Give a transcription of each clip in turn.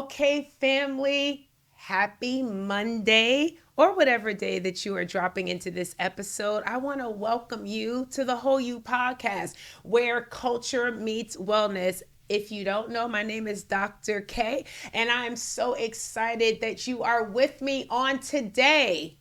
Okay, family, happy Monday or whatever day that you are dropping into this episode. I want to welcome you to the Whole You podcast, where culture meets wellness. If you don't know, my name is Dr. K, and I am so excited that you are with me on today.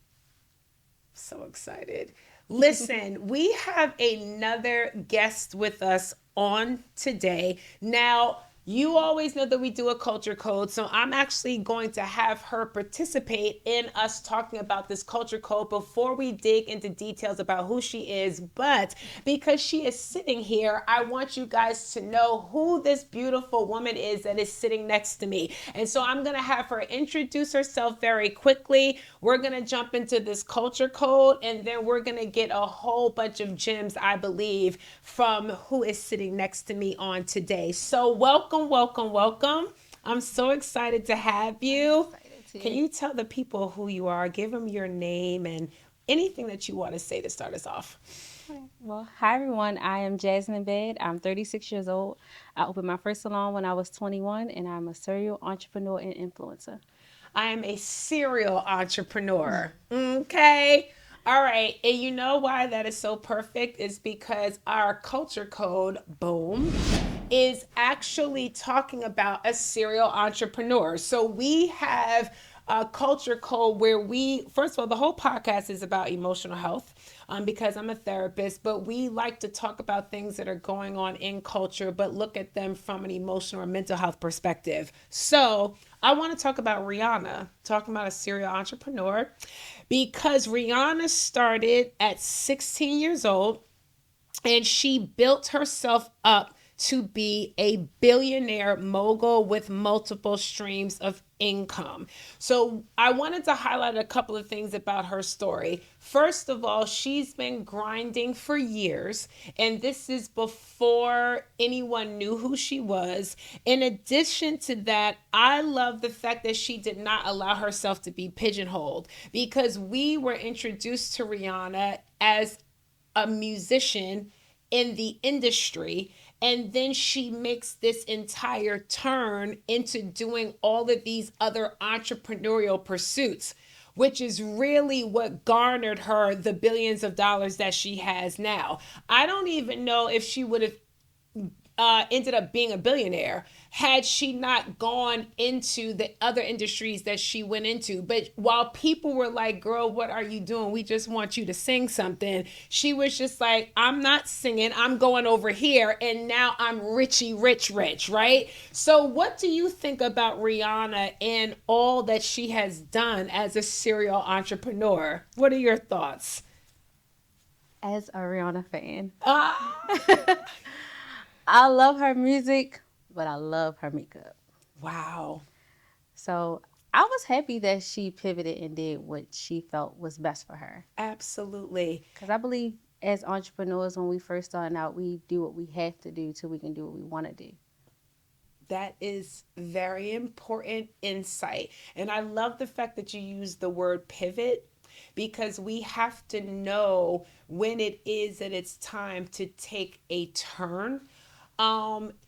So excited. Listen, we have another guest with us on today. Now, you always know that we do a culture code, so I'm actually going to have her participate in us talking about this culture code before we dig into details about who she is. But because she is sitting here, I want you guys to know who this beautiful woman is that is sitting next to me. And so I'm going to have her introduce herself very quickly. We're going to jump into this culture code, and then we're going to get a whole bunch of gems, I believe, from who is sitting next to me on today. So welcome. I'm so excited to have you. Can you tell the people who you are? Give them your name and anything that you want to say to start us off. Well, hi everyone. I am Jasmine Badd. I'm 36 years old. I opened my first salon when I was 21, and I'm a serial entrepreneur and influencer. I am a serial entrepreneur. Okay. All right. And you know why that is so perfect is because our culture code, boom, is actually talking about a serial entrepreneur. So we have a culture code where first of all, the whole podcast is about emotional health because I'm a therapist, but we like to talk about things that are going on in culture, but look at them from an emotional or mental health perspective. So I want to talk about Rihanna, talking about a serial entrepreneur, because Rihanna started at 16 years old and she built herself up to be a billionaire mogul with multiple streams of income. So I wanted to highlight a couple of things about her story. First of all, she's been grinding for years, and this is before anyone knew who she was. In addition to that, I love the fact that she did not allow herself to be pigeonholed, because we were introduced to Rihanna as a musician in the industry, and then she makes this entire turn into doing all of these other entrepreneurial pursuits, which is really what garnered her the billions of dollars that she has now. I don't even know if she would have ended up being a billionaire had she not gone into the other industries that she went into. But while people were like, girl, what are you doing? We just want you to sing something. She was just like, I'm not singing. I'm going over here. And now I'm rich, right? So what do you think about Rihanna and all that she has done as a serial entrepreneur? What are your thoughts? As a Rihanna fan, Ah, I love her music, but I love her makeup. wow. So I was happy that she pivoted and did what she felt was best for her. Absolutely. Because I believe as entrepreneurs, when we first start out, we do what we have to do till we can do what we want to do. That is very important insight. And I love the fact that you use the word pivot, because we have to know when it is that it's time to take a turn.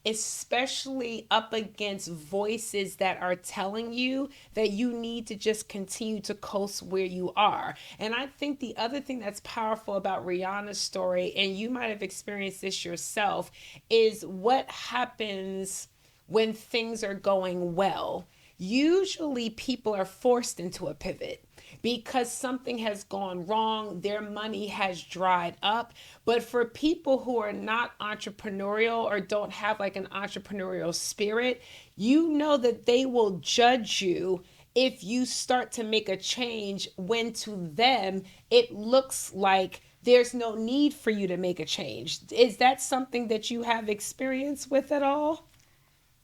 Especially up against voices that are telling you that you need to just continue to coast where you are. And I think the other thing that's powerful about Rihanna's story, and you might have experienced this yourself, is what happens when things are going well. Usually people are forced into a pivot because something has gone wrong, their money has dried up. But for people who are not entrepreneurial or don't have like an entrepreneurial spirit, you know that they will judge you if you start to make a change when to them it looks like there's no need for you to make a change. Is that something that you have experience with at all?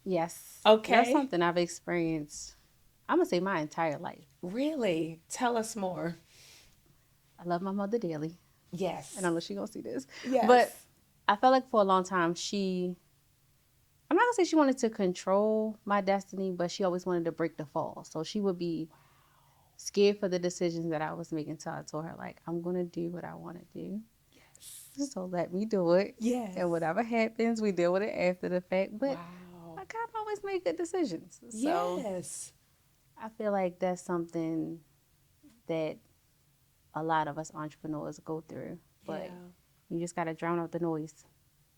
Yes, that's Okay. something I've experienced, I'm going to say, my entire life. Really? Tell us more. I love my mother dearly, and I Yes. know she's going to see this. But Yes. I felt like for a long time, I'm not gonna say she wanted to control my destiny, but she always wanted to break the fall. So she would be scared for the decisions that I was making. So I told her, like, I'm gonna do what I want to do. So let me do it. Yes. And whatever happens, we deal with it after the fact. But Wow. I kind of always always make good decisions. So Yes. I feel like that's something that a lot of us entrepreneurs go through. But Yeah. you just got to drown out the noise.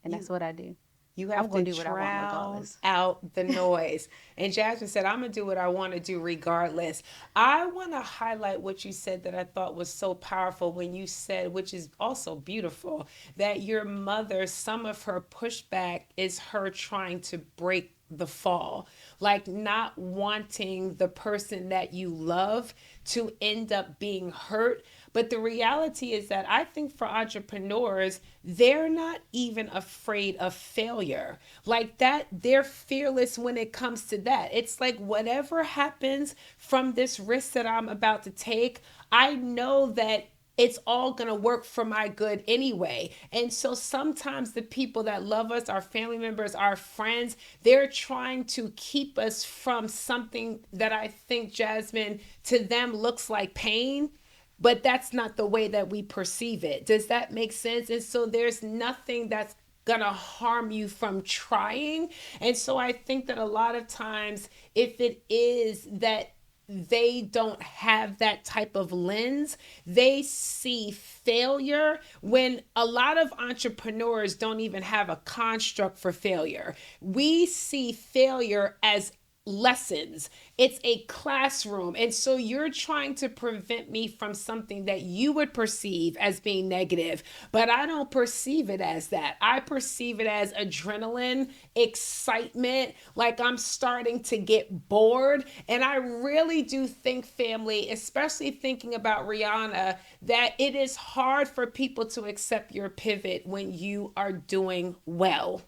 And You that's what I do. You I'm have to going to do what I want drown regardless. out the noise. And Jasmine said, I'm going to do what I want to do regardless. I want to highlight what you said that I thought was so powerful when you said, which is also beautiful, that your mother, some of her pushback is her trying to break the fall, like not wanting the person that you love to end up being hurt. But the reality is that I think for entrepreneurs, they're not even afraid of failure. Like that, they're fearless when it comes to that. It's like whatever happens from this risk that I'm about to take, I know that it's all going to work for my good anyway. And so sometimes the people that love us, our family members, our friends, they're trying to keep us from something that I think, Jasmine, to them looks like pain, but that's not the way that we perceive it. Does that make sense? And so there's nothing that's gonna harm you from trying. And so I think that a lot of times, if it is that they don't have that type of lens, they see failure when a lot of entrepreneurs don't even have a construct for failure. We see failure as lessons. It's a classroom. And so you're trying to prevent me from something that you would perceive as being negative, but I don't perceive it as that. I perceive it as adrenaline, excitement, like I'm starting to get bored. And I really do think, family, especially thinking about Rihanna, that it is hard for people to accept your pivot when you are doing well,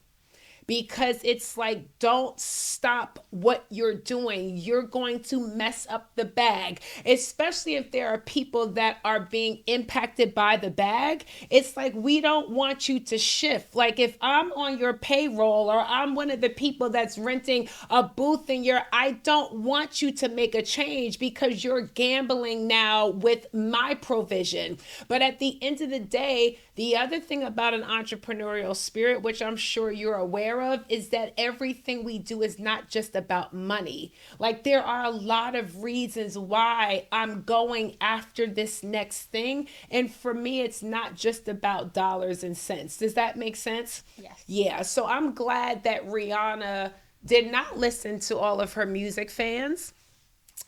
because it's like, don't stop what you're doing. You're going to mess up the bag, especially if there are people that are being impacted by the bag. It's like, we don't want you to shift. Like if I'm on your payroll or I'm one of the people that's renting a booth in your, I don't want you to make a change because you're gambling now with my provision. But at the end of the day, the other thing about an entrepreneurial spirit, which I'm sure you're aware of, is that everything we do is not just about money. Like there are a lot of reasons why I'm going after this next thing. And for me, it's not just about dollars and cents. Does that make sense? Yes. Yeah. So I'm glad that Rihanna did not listen to all of her music fans.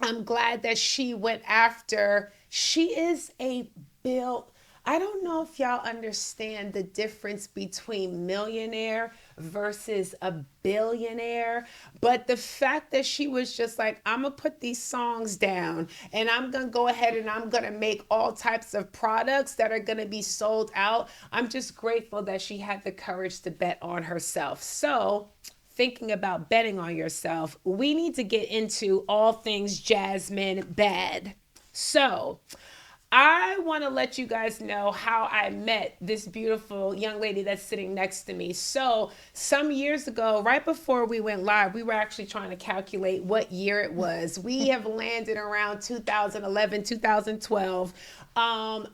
I'm glad that she went after, she is a built, I don't know if y'all understand the difference between millionaire versus a billionaire, but the fact that she was just like, I'm gonna put these songs down and I'm gonna go ahead and I'm gonna make all types of products that are gonna be sold out. I'm just grateful that she had the courage to bet on herself. So thinking about betting on yourself, we need to get into all things Jasmine Badd. So I want to let you guys know how I met this beautiful young lady that's sitting next to me. So some years ago, right before we went live, we were actually trying to calculate what year it was. We have landed around 2011, 2012,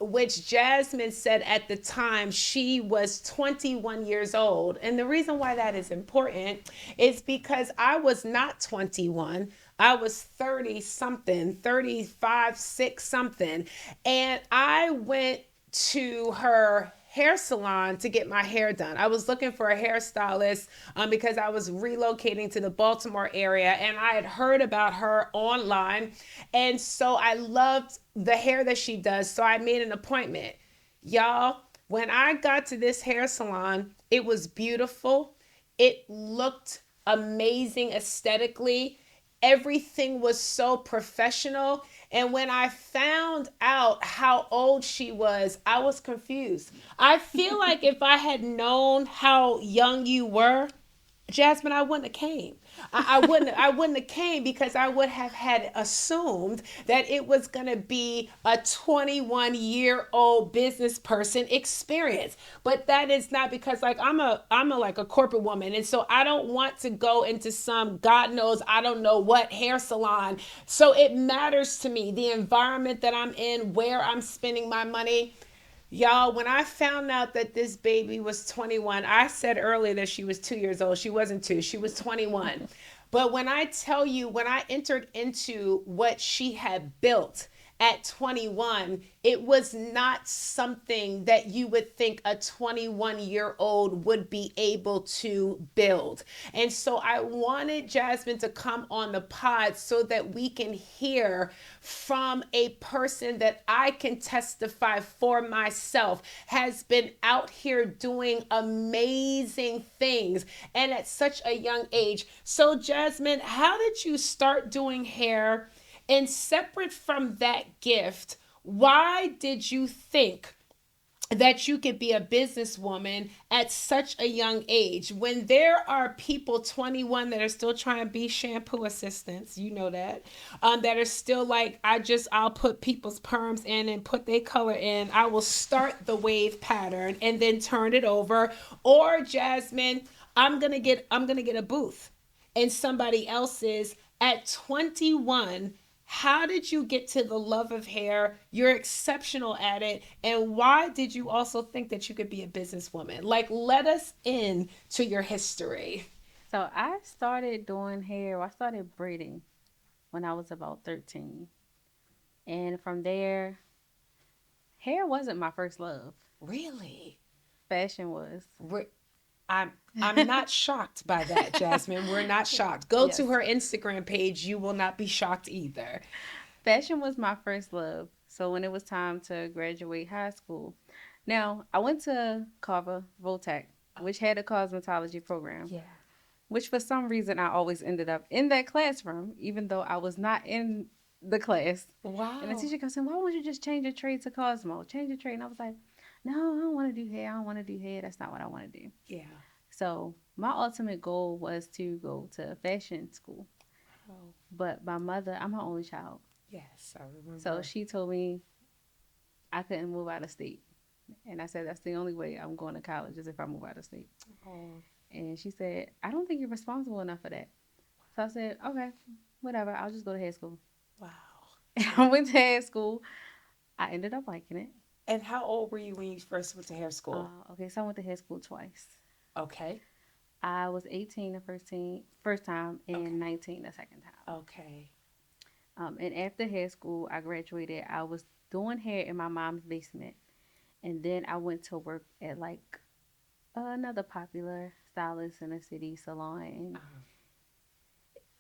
which Jasmine said at the time she was 21 years old. And the reason why that is important is because I was not 21. I was 30 something, 35, 6 something. And I went to her hair salon to get my hair done. I was looking for a hairstylist because I was relocating to the Baltimore area and I had heard about her online. And so I loved the hair that she does. So I made an appointment. Y'all, when I got to this hair salon, it was beautiful. It looked amazing aesthetically. Everything was so professional. And when I found out how old she was, I was confused. I feel like if I had known how young you were, Jasmine, I wouldn't have came. I wouldn't have came because I would have had assumed that it was gonna be a 21-year-old business person experience. But that is not, because like I'm a like a corporate woman. And so I don't want to go into some God knows I don't know what hair salon. So it matters to me the environment that I'm in, where I'm spending my money. Y'all, when I found out that this baby was 21, I said earlier that she was 2 years old. She wasn't two, she was 21. But when I tell you, when I entered into what she had built at 21, it was not something that you would think a 21-year-old would be able to build. And so I wanted Jasmine to come on the pod so that we can hear from a person that I can testify for myself has been out here doing amazing things and at such a young age. So, Jasmine, how did you start doing hair? And separate from that gift, why did you think that you could be a businesswoman at such a young age when there are people 21 that are still trying to be shampoo assistants, you know that are still like, I'll put people's perms in and put their color in, I will start the wave pattern and then turn it over. Or Jasmine, I'm gonna get a booth and somebody else's at 21. How did you get to the love of hair? You're exceptional at it. And why did you also think that you could be a businesswoman? Like, let us in to your history. So I started doing hair. I started braiding when I was about 13. And from there, hair wasn't my first love. Really? Fashion was. I'm I'm not shocked by that, Jasmine. We're not shocked. Go Yes. to her Instagram page. You will not be shocked either. Fashion was my first love. So when it was time to graduate high school, now I went to Carver Voltech, which had a cosmetology program, Yeah. which for some reason I always ended up in that classroom, even though I was not in the class. And the Wow. teacher kept saying, "Why won't you just change your trade to Cosmo? Change your trade." And I was like, "No, I don't want to do hair. I don't want to do hair. That's not what I want to do." Yeah. So my ultimate goal was to go to fashion school. Oh, But my mother, I'm her only child. yes, I So remember. she told me I couldn't move out of state. And I said, that's the only way I'm going to college is if I move out of state. Oh, And she said, I don't think you're responsible enough for that. So I said, okay, whatever. I'll just go to hair school. wow. I went to hair school. I ended up liking it. And how old were you when you first went to hair school? Okay, so I went to hair school twice. Okay. I was 18 the first time Okay. and 19 the second time. Okay. And after hair school, I graduated. I was doing hair in my mom's basement. And then I went to work at like another popular stylist in the city salon. And Uh,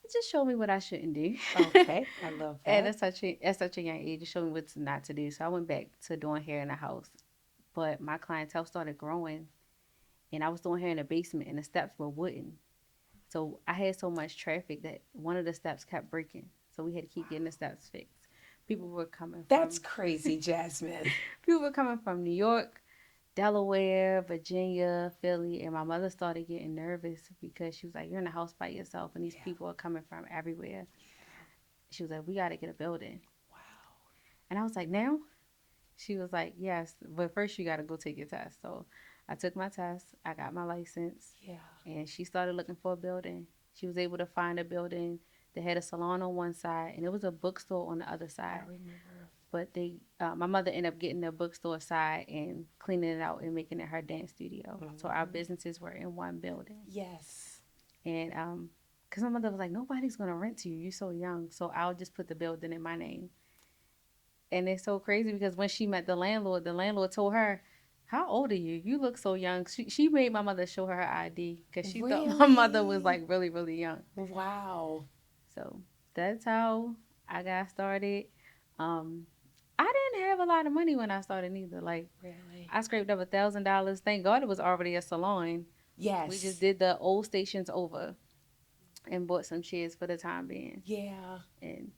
it just showed me what I shouldn't do. okay. I love And that. at such a young age, it showed me what not to do. So I went back to doing hair in the house. But my clientele started growing. And I was doing hair in the basement, and the steps were wooden. So I had so much traffic that one of the steps kept breaking. So we had to keep getting the steps fixed. People were coming That's from crazy, Jasmine. people were coming from New York, Delaware, Virginia, Philly, and my mother started getting nervous because she was like, "You're in the house by yourself, and these Yeah. people are coming from everywhere." She was like, "We got to get a building," Wow. and I was like, "Now?" She was like, "Yes, but first you got to go take your test." So I took my test, I got my license, Yeah. and she started looking for a building. She was able to find a building that had a salon on one side, and it was a bookstore on the other I side. remember. But my mother ended up getting the bookstore side and cleaning it out and making it her dance studio. So our Mhm. businesses were in one building. Yes. And because my mother was like, nobody's gonna rent to you. You're so young. So I'll just put the building in my name. And it's so crazy because when she met the landlord told her, "How old are you? You look so young." She made my mother show her ID because she thought my mother was Really? like really really young. Wow. So that's how I got started. Um, I didn't have a lot of money when I started either. Like Really? I scraped up $1,000. Thank God it was already a salon. We just Yes. did the old stations over and bought some chairs for the time being. Yeah. And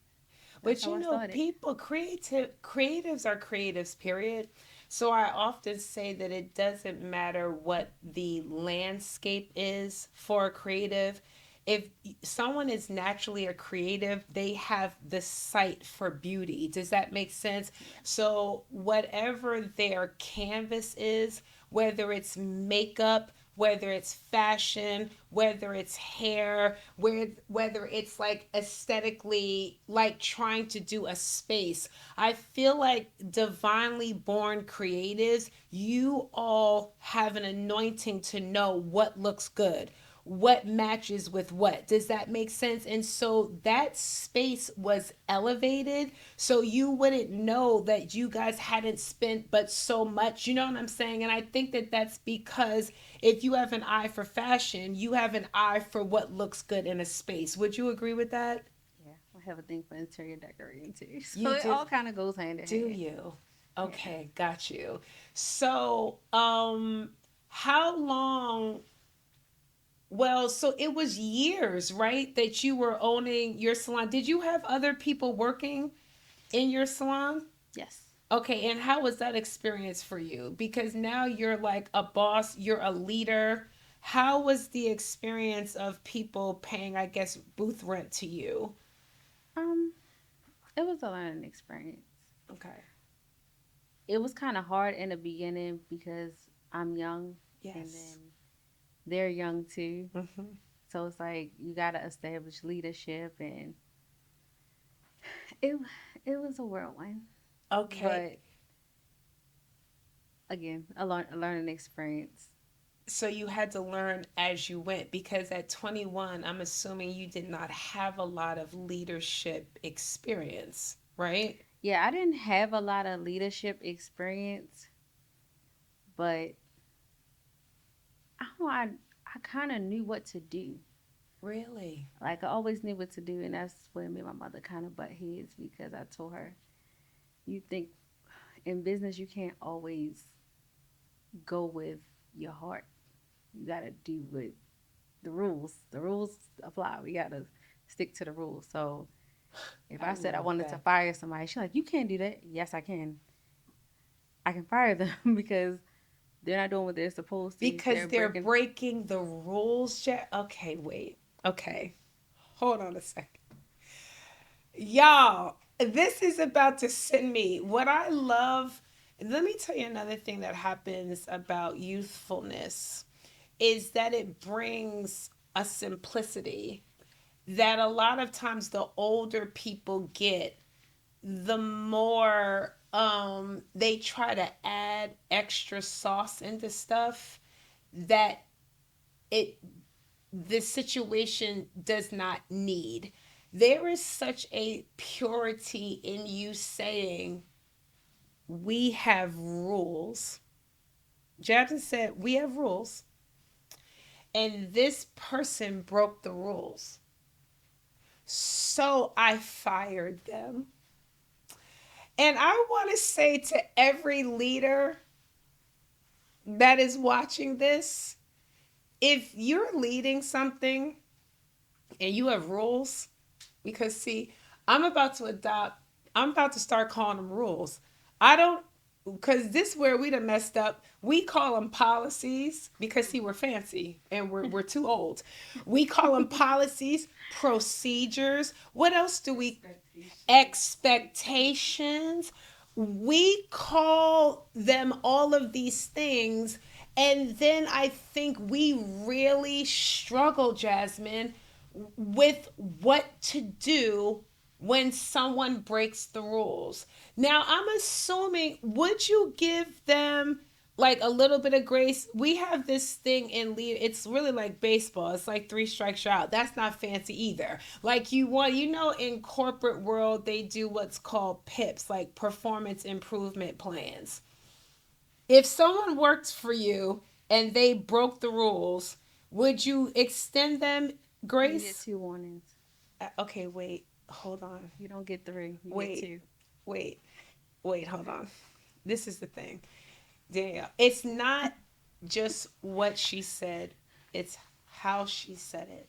that's But how you I know, started. people creatives are creatives, period. So I often say that it doesn't matter what the landscape is for a creative. If someone is naturally a creative, they have the sight for beauty. Does that make sense? Yeah. So whatever their canvas is, whether it's makeup, whether it's fashion, whether it's hair, whether it's like aesthetically like trying to do a space. I feel like divinely born creatives, you all have an anointing to know what looks good. what matches with what. Does that make sense? And so that space was elevated so you wouldn't know that you guys hadn't spent but so much. You know what I'm saying? And I think that that's because if you have an eye for fashion, you have an eye for what looks good in a space. Would you agree with that? Yeah, I have a thing for interior decorating too. So You it do. all kind of goes hand in Do hand. you? Yeah. Okay, got you. So, how long, well, so it was years, right, that you were owning your salon. Did you have other people working in your salon? Yes. Okay, and how was that experience for you? Because now you're like a boss, you're a leader. How was the experience of people paying, I guess, booth rent to you? Um, it was a learning experience. Okay. It was kind of hard in the beginning because I'm young and Yes. then they're young too. Mm-hmm. So it's like you got to establish leadership and it it was a whirlwind. Okay. But again, a learning experience. So you had to learn as you went because at 21, I'm assuming you did not have a lot of leadership experience, right? Yeah, I didn't have a lot of leadership experience, but I don't know, I kind of knew what to do. Really? Like I always knew what to do, and that's where me and my mother kind of butt heads because I told her, you think in business you can't always go with your heart. You gotta do what the rules. The rules apply. We gotta stick to the rules. So if I I said I love wanted to that. fire somebody, she's like, you can't do that. Yes, I can. I can fire them because they're not doing what they're supposed to. Because They're they're breaking. breaking the rules, Okay, wait. Okay. Hold on a second. Y'all, this is about to send me. What I love, let me tell you another thing that happens about youthfulness is that it brings a simplicity that a lot of times the older people get, the more they try to add extra sauce into stuff that it the situation does not need. There is such a purity in you saying, we have rules. Jackson said, we have rules, and this person broke the rules. So I fired them. And I want to say to every leader that is watching this, if you're leading something and you have rules, because see, I'm about to adopt, I'm about to start calling them rules. I don't, because this is where we done messed up. We call them policies because see, we're fancy and we're too old. We call them policies, procedures. What else do we? Expectations. We call them all of these things. And then I think we really struggle, Jasmine, with what to do when someone breaks the rules. Now, I'm assuming, would you give them like a little bit of grace? We have this thing in lead. It's really like baseball. It's like three strikes you're out. That's not fancy either. Like you want, in corporate world they do what's called PIPs, like performance improvement plans. If someone worked for you and they broke the rules, would you extend them You get grace? 2 warnings. Okay, wait, hold on. You don't get three. You get Wait, two. wait, wait, hold on. This is the thing, Danielle. It's not just what she said, it's how she said it.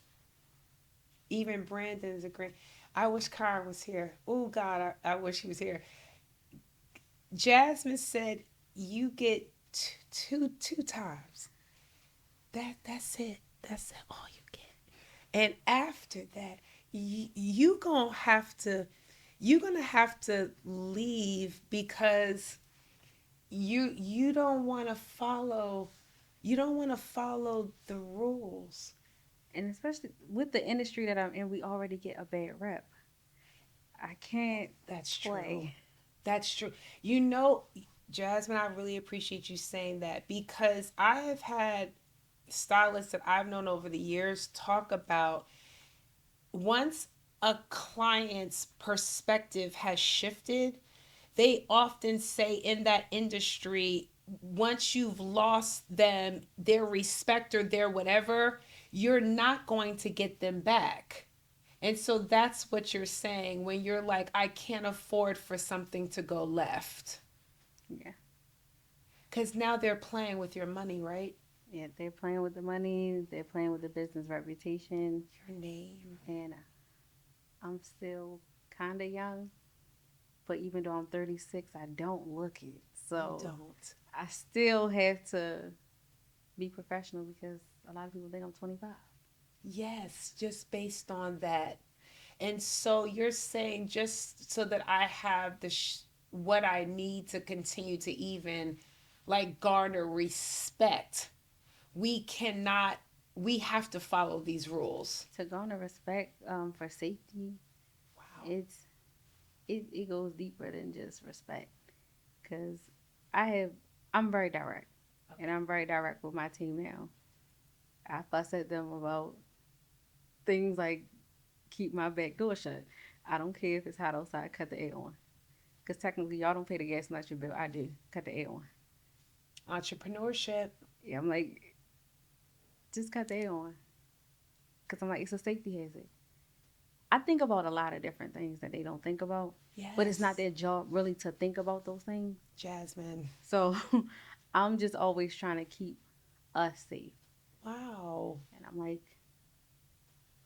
Even Brandon's agreeing. I wish Kara was here. Oh God, I wish he was here. Jasmine said you get two times. That's it. That's all you get. And after that, you're gonna have to leave because you don't want to follow the rules. And especially with the industry that I'm in, we already get a bad rep. I can't That's true. play. That's true. You know, Jasmine, I really appreciate you saying that because I have had stylists that I've known over the years talk about once a client's perspective has shifted, they often say in that industry, once you've lost them, their respect or their whatever, you're not going to get them back. And so that's what you're saying when you're like, I can't afford for something to go left. Yeah. Because now they're playing with your money, right? Yeah, they're playing with the money, they're playing with the business reputation, Your name. and I'm still kind of young, but even though I'm 36, I don't look it. You So don't. I still have to be professional because a lot of people think I'm 25. Yes, just based on that. And so you're saying just so that I have what I need to continue to even like garner respect, we cannot, we have to follow these rules. To garner respect for safety, Wow. it's it goes deeper than just respect. Cause I have I'm very direct, Okay. and I'm very direct with my team now. I fuss at them about things like keep my back door shut. I don't care if it's hot outside, cut the air on. Because technically, y'all don't pay the gas and electric bill. I do. Cut the air on. Entrepreneurship. Yeah, I'm like, just cut the air on. Because I'm like, it's a safety hazard. I think about a lot of different things that they don't think about, but it's not Yes. their job really to think about those things. Jasmine. So I'm just always trying to keep us safe. Wow. And I'm like,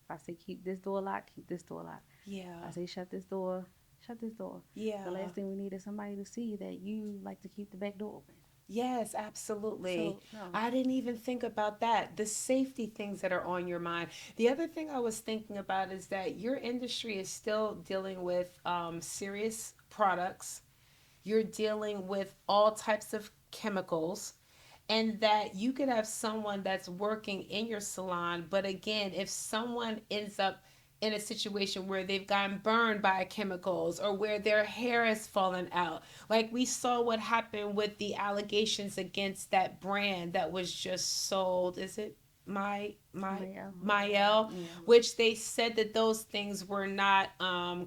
if I say keep this door locked, keep this door locked. Yeah. If I say shut this door, shut this door. Yeah. The last thing we need is somebody to see that you like to keep the back door open. Yes, absolutely. So, no. I didn't even think about that. The safety things that are on your mind. The other thing I was thinking about is that your industry is still dealing with serious products. You're dealing with all types of chemicals, and that you could have someone that's working in your salon. But again, if someone ends up in a situation where they've gotten burned by chemicals or where their hair has fallen out, like we saw what happened with the allegations against that brand that was just sold, is it my Yeah. Mael, Yeah. which they said that those things were not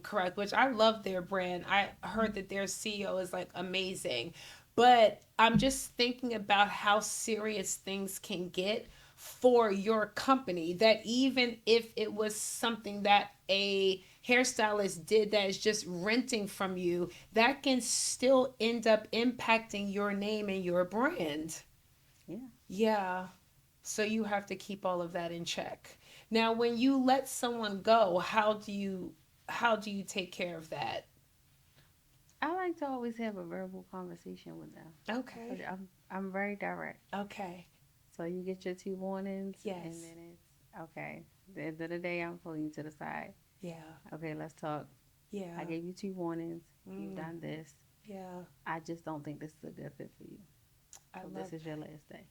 correct, which I love their brand. I heard that their CEO is like amazing, but I'm just thinking about how serious things can get for your company, that even if it was something that a hairstylist did that is just renting from you, that can still end up impacting your name and your brand. Yeah. Yeah. So you have to keep all of that in check. Now, when you let someone go, how do you take care of that? I like to always have a verbal conversation with them. Okay. I'm very direct. Okay. So you get your two warnings, and Yes. then it's okay. At the end of the day, I'm pulling you to the side. Yeah. Okay, let's talk. I Yeah. gave you two warnings. You've Mm. done this. Yeah. I just don't think this is a good fit for you. I So love this is your that. last day.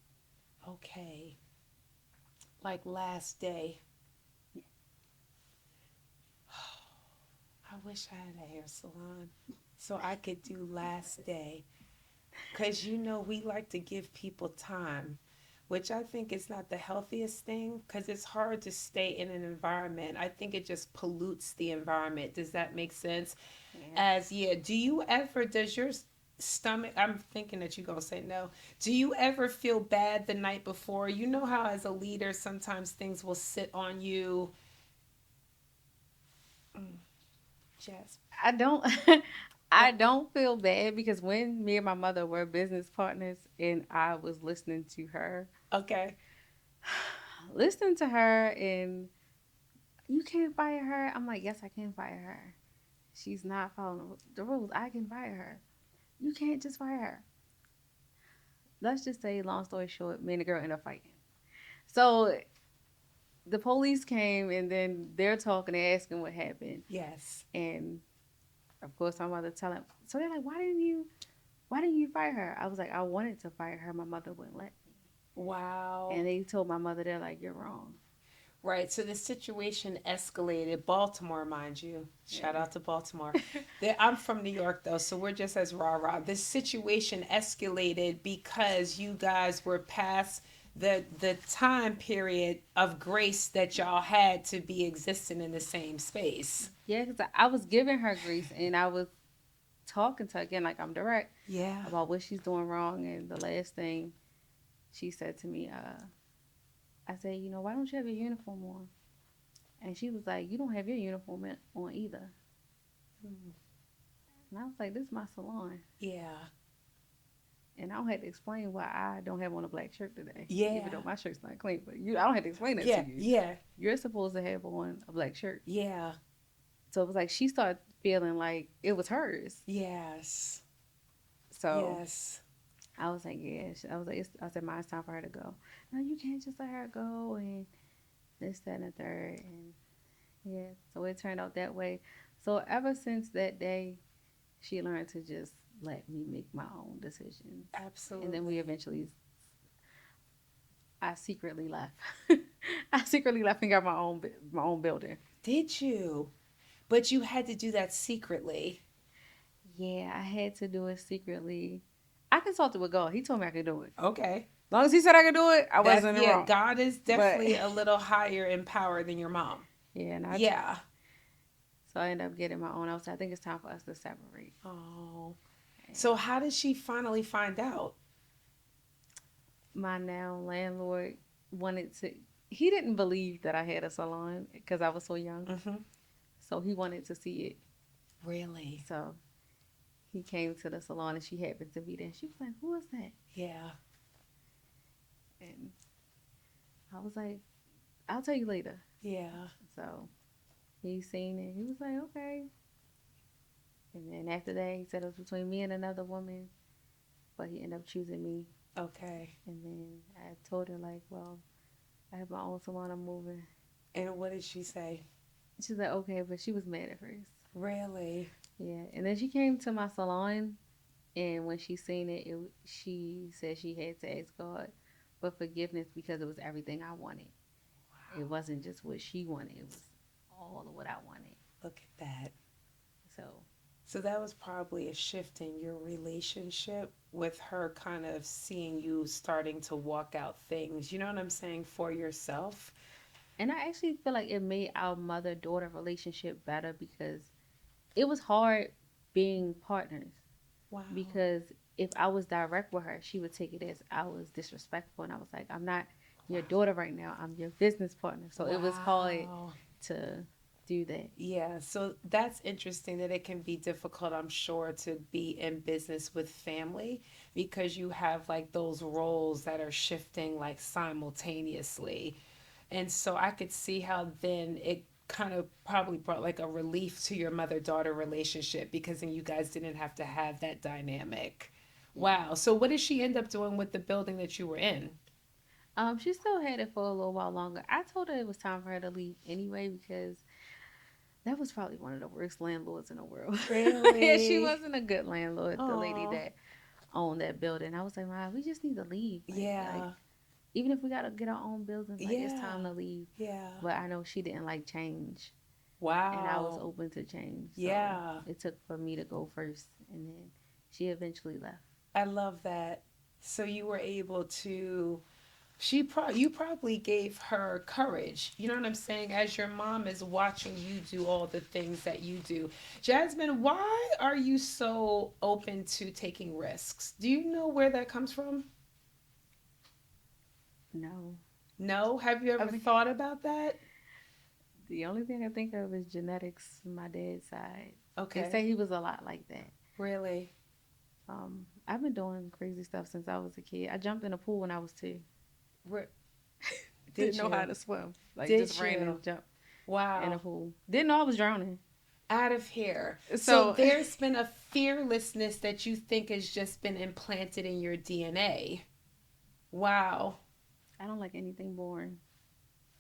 Okay. Like last day. I wish I had a hair salon so I could do last day. Because we like to give people time, which I think is not the healthiest thing because it's hard to stay in an environment. I think it just pollutes the environment. Does that make sense? Yeah. Yeah, does your stomach, I'm thinking that you're going to say no. Do you ever feel bad the night before? You know how as a leader, sometimes things will sit on you. Mm, Jess. I don't Uh, I don't feel bad because when me and my mother were business partners and I was okay. listening to her and you can't fire her. I'm like, yes, I can fire her. She's not following the rules. I can fire her. You can't just fire her. Let's just say, long story short, me and the girl ended up fighting. So the police came and then they're talking, they're asking what happened. Yes. And of course, my mother telling. So they're like, why didn't you fire her? I was like, I wanted to fire her. My mother wouldn't let me. Wow. And they told my mother, they're like, you're wrong. Right. So the situation escalated. Baltimore, mind you. Shout Yeah. out to Baltimore. I'm from New York, though, so we're just as rah rah. The situation escalated because you guys were past the time period of grace that y'all had to be existing in the same space. Yeah, because I was giving her grace and I was talking to her again, like I'm direct Yeah. about what she's doing wrong. And the last thing she said to me, I said, you know, why don't you have your uniform on? And she was like, you don't have your uniform on either. And I was like, this is my salon. Yeah. And I don't have to explain why I don't have on a black shirt today. Yeah. Even though my shirt's not clean. But I don't have to explain that Yeah. to you. Yeah. You're supposed to have on a black shirt. Yeah. So it was like she started feeling like it was hers. Yes. So Yes. I was like, yeah. I said, Ma, it's time for her to go. No, you can't just let her go and this, that, and the third. And yeah, so it turned out that way. So ever since that day, she learned to just let me make my own decisions. Absolutely. And then we eventually, I secretly left. I secretly left and got my own building. Did you? But you had to do that secretly. Yeah, I had to do it secretly. I consulted with God. He told me I could do it. Okay. As long as he said I could do it, I wasn't wrong. God is definitely a little higher in power than your mom. Yeah, and so I ended up getting my own. I think it's time for us to separate. Oh. So how did she finally find out? My now landlord he didn't believe that I had a salon because I was so young. Mm-hmm. So he wanted to see it. Really? So he came to the salon and she happened to be there. She was like, who is that? Yeah. And I was like, I'll tell you later. Yeah. So he seen it. He was like, okay. And then after that, he said it was between me and another woman. But he ended up choosing me. Okay. And then I told her, like, well, I have my own salon. I'm moving. And what did she say? She's like, okay. But she was mad at first. Really? Yeah. And then she came to my salon. And when she seen it, she said she had to ask God for forgiveness because it was everything I wanted. Wow. It wasn't just what she wanted. It was all of what I wanted. Look at that. So that was probably a shift in your relationship with her, kind of seeing you starting to walk out things, you know what I'm saying, for yourself. And I actually feel like it made our mother-daughter relationship better because it was hard being partners. Wow. Because if I was direct with her, she would take it as I was disrespectful. And I was like, I'm not your daughter right now. I'm your business partner. So it was hard to do that. Yeah, so that's interesting that it can be difficult, I'm sure, to be in business with family because you have like those roles that are shifting like simultaneously. And so I could see how then it kind of probably brought like a relief to your mother-daughter relationship because then you guys didn't have to have that dynamic. Wow. So what did she end up doing with the building that you were in? She still had it for a little while longer. I told her it was time for her to leave anyway because that was probably one of the worst landlords in the world. Really? Yeah, she wasn't a good landlord, Aww. the lady that owned that building. I was like, Ma, we just need to leave. Like, even if we got to get our own buildings, it's time to leave. Yeah. But I know she didn't like change. Wow. And I was open to change. So yeah. It took for me to go first. And then she eventually left. I love that. So you were able to... you probably gave her courage, you know what I'm saying, as your mom is watching you do all the things that you do. Jasmine, why are you so open to taking risks? Do you know where that comes from? No? Have you ever thought about that? The only thing I think of is genetics, my dad's side. Okay. They say he was a lot like that. Really? I've been doing crazy stuff since I was a kid. I jumped in a pool when I was 2. Didn't know how to swim. Just ran and jumped. Wow. In a pool. Didn't know I was drowning. Out of here. So there's been a fearlessness that you think has just been implanted in your DNA. Wow. I don't like anything boring.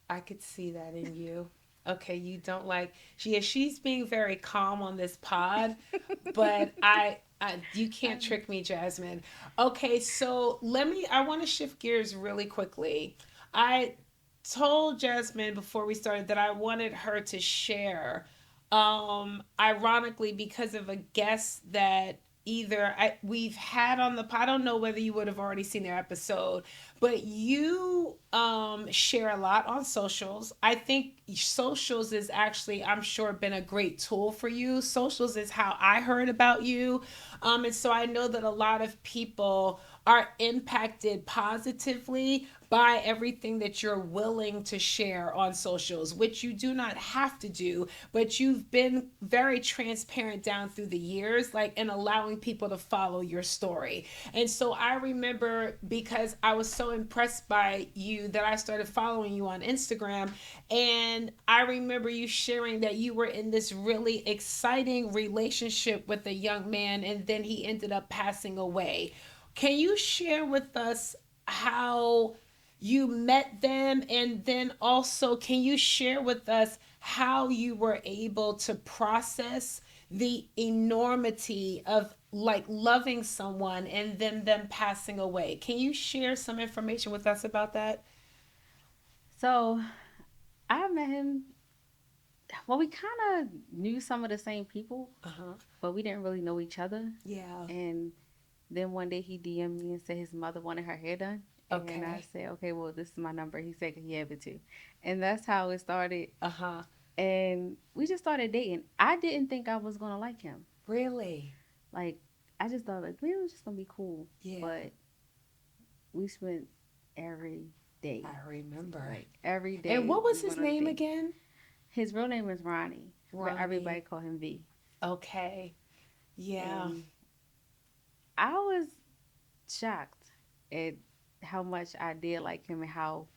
I could see that in you. Okay, you don't like... She's being very calm on this pod, but you can't trick me, Jasmine. Okay, so I want to shift gears really quickly. I told Jasmine before we started that I wanted her to share, ironically, because of a guest that we've had on the, I don't know whether you would have already seen their episode, but you share a lot on socials. I think socials is actually, I'm sure, been a great tool for you. Socials is how I heard about you. And so I know that a lot of people are impacted positively by everything that you're willing to share on socials, which you do not have to do, but you've been very transparent down through the years, like, and allowing people to follow your story. And so I remember, because I was so impressed by you, that I started following you on Instagram. And I remember you sharing that you were in this really exciting relationship with a young man, and then he ended up passing away. Can you share with us how you met them? And then also, can you share with us how you were able to process the enormity of, like, loving someone and then them passing away? Can you share some information with us about that? So I met him. Well, we kind of knew some of the same people, Uh-huh. but we didn't really know each other. Yeah. And then one day he DM'd me and said his mother wanted her hair done. And I Okay. said, okay, well, this is my number. He said, can you have it too? And that's how it started. Uh-huh. And we just started dating. I didn't think I was going to like him. Really? Like, I just thought, like, maybe it was just going to be cool. Yeah. But we spent every day. I remember. Like, every day. And what was we his went on a name date. again? His real name is Ronnie. But everybody Ronnie. call him V. Okay. Yeah. And I was shocked at how much I did like him and how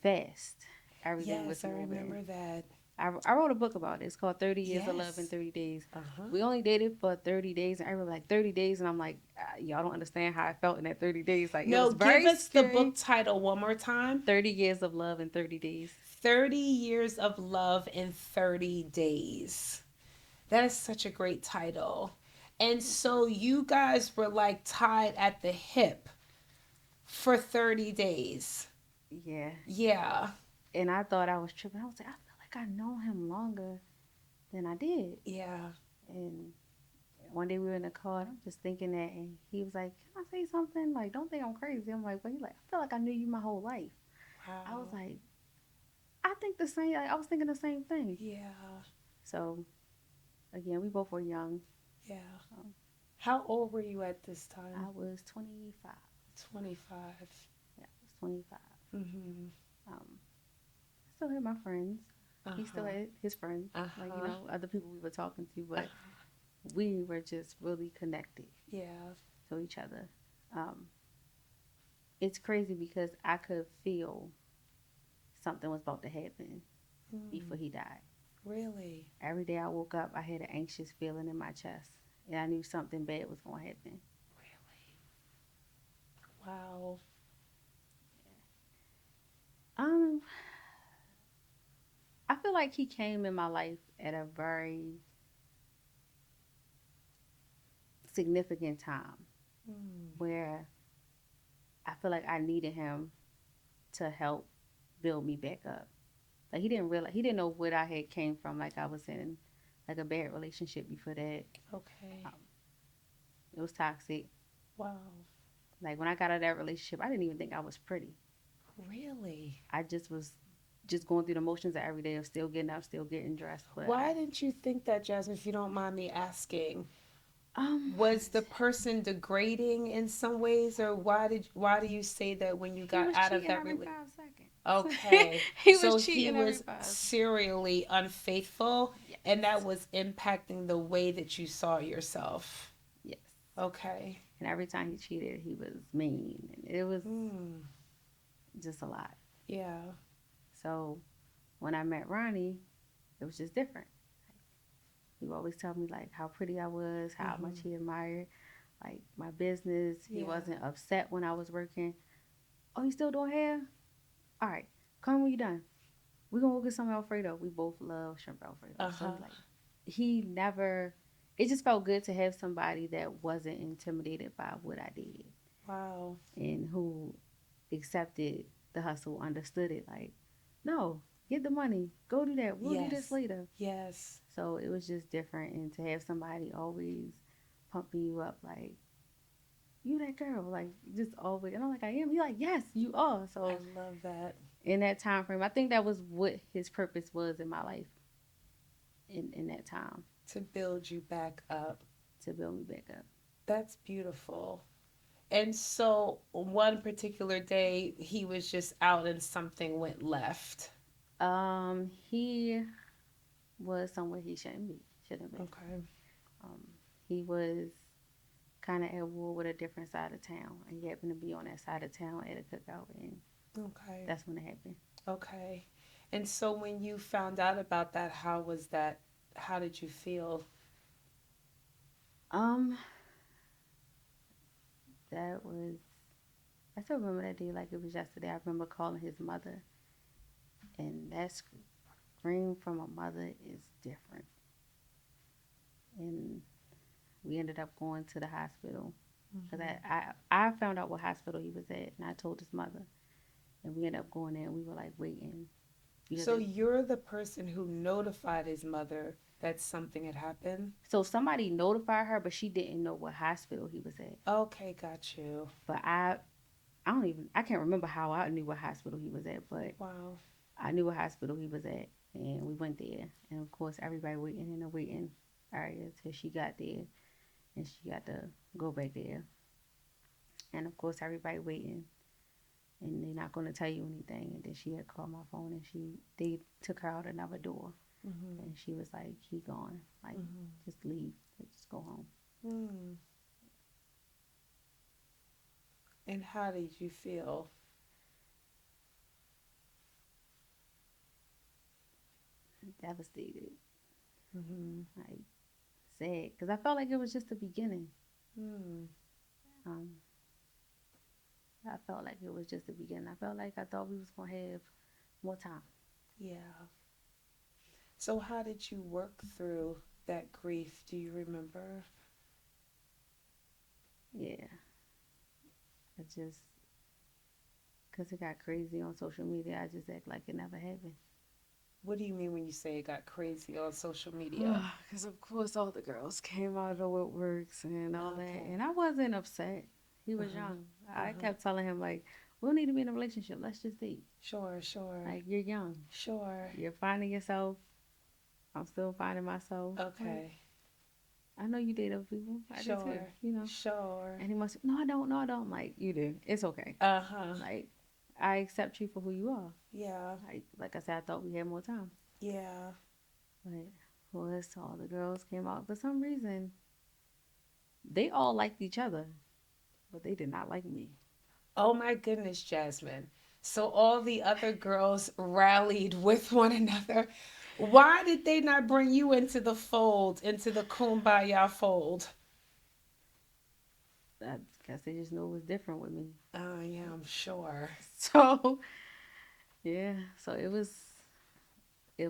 fast everything was Yes, I moving. remember that. I wrote a book about it. It's called 30 Years of Love in Yes. 30 Days. Uh-huh. We only dated for 30 days, and everyone was like, 30 days. And I'm like, y'all don't understand how I felt in that 30 days. Like, it No, was give very us the scary. book title one more time. 30 Years of Love in 30 Days. 30 Years of Love in 30 Days. That is such a great title. And so you guys were like tied at the hip for 30 days. Yeah. Yeah. And I thought I was tripping. I was like, I feel like I know him longer than I did. Yeah. And one day we were in the car, and I'm just thinking that, and he was like, "Can I say something? Like, don't think I'm crazy." I'm like, "But he's like, I feel like I knew you my whole life." Wow. I was like, "I think the same. Like, I was thinking the same thing." Yeah. So, again, we both were young. Yeah. Um, How old were you at this I time? was 25. 25. Yeah, I was 25. Mm-hmm. I still had my friends. He still Uh-huh. had his friends, like Uh-huh. other people we were talking to, but we were just really connected Yeah. to each other. Um, it's crazy because I could feel something was about to happen before he died. Really? Every day I woke up, I had an anxious feeling in my chest, and I knew something bad was going to happen. Really? Wow. Um, I feel like he came in my life at a very significant time where I feel like I needed him to help build me back up. Like he didn't know what I had came from. Like I was in like a bad relationship before that. Okay. It was toxic. Wow. Like when I got out of that relationship, I didn't even think I was pretty. Really? I just was just going through the motions of every day of still getting up, still getting dressed. But Why didn't you think that, Jasmine, if you don't mind me asking? um Was the person degrading in some ways, or why do you say that when you he got was out of cheating that every relationship? 5 seconds. Okay. He So was he cheating every was 5 seconds. serially unfaithful, Yes. and that was impacting the way that you saw yourself. Yes. Okay. And every time he cheated, he was mean. And it was Mm. just a lot. Yeah. So when I met Ronnie, it was just different. He would always tell me like how pretty I was, how much he admired like my business. He Yeah. wasn't upset when I was working. Oh, you still doing hair? All right, come when you done. We're gonna go get some Alfredo. We both love shrimp Alfredo. So Uh-huh. like he never it just felt good to have somebody that wasn't intimidated by what I did Wow. and who accepted the hustle, understood it. Like, no, get the money, go do that. We'll do this Yes. later. Yes. So it was just different, and to have somebody always pumping you up, like, you that girl, like, just always. And I'm like, I am. He like, yes, you are. I So love that. in that time frame, I think that was what his purpose was in my life in that time, To build you back up. to build me back up. That's beautiful. And so one particular day he was just out and something went left. He was somewhere he shouldn't be. Okay. Um, he was kind of at war with a different side of town, and he happened to be on that side of town at a cookout, and Okay. that's when it happened. Okay. And so when you found out about that, how was that? How did you feel? Um, that was. I still remember that day like it was yesterday. I remember calling his mother, and that scream from a mother is different. And we ended up going to the hospital because I found out what hospital he was at, and I told his mother, and we ended up going there, and we were like waiting because So you're the person who notified his mother that something had happened? so somebody notified her, but she didn't know what hospital he was at. Okay, got you. But I can't remember how I knew what hospital he was at, but Wow. I knew what hospital he was at, and we went there, and of course everybody waiting in the waiting area till she got there, and she got to go back there, and of course everybody waiting, and they're not going to tell you anything, and then she had called my phone, and they took her out another door, Mm-hmm. and she was like, "He gone, like just leave, like, just go home." Mm. And how did you feel? Devastated, Mm-hmm. like sad, because I felt like it was just the beginning. Mm. Um, I felt like it was just the beginning. I felt like I thought we was gonna have more time. Yeah. So how did you work through that grief? Do you remember? Yeah, I just because it got crazy on social media, I just act like it never happened. What do you mean when you say it got crazy on social media? Because of course all the girls came out of the woodworks and all that, Okay. and I wasn't upset. He was Uh-huh. young. I Uh-huh. kept telling him like, "We don't need to be in a relationship. Let's just date. Sure, sure. Like you're young. Sure. You're finding yourself. I'm still finding myself. Like Okay. I know you date other people. I do too. Sure. You know." Sure. And he must. No, I don't. No, I don't. Like you do. It's okay. Uh-huh. Like I accept you for who you are. Yeah. Like I said, I thought we had more time. Yeah. But was all the girls came out for some reason. They all liked each other, but they did not like me. Oh my goodness, Jasmine. So all the other girls rallied with one another. Why did they not bring you into the fold, into the kumbaya fold? I guess they just knew it was different with me. Oh, yeah, I'm sure. So yeah, so it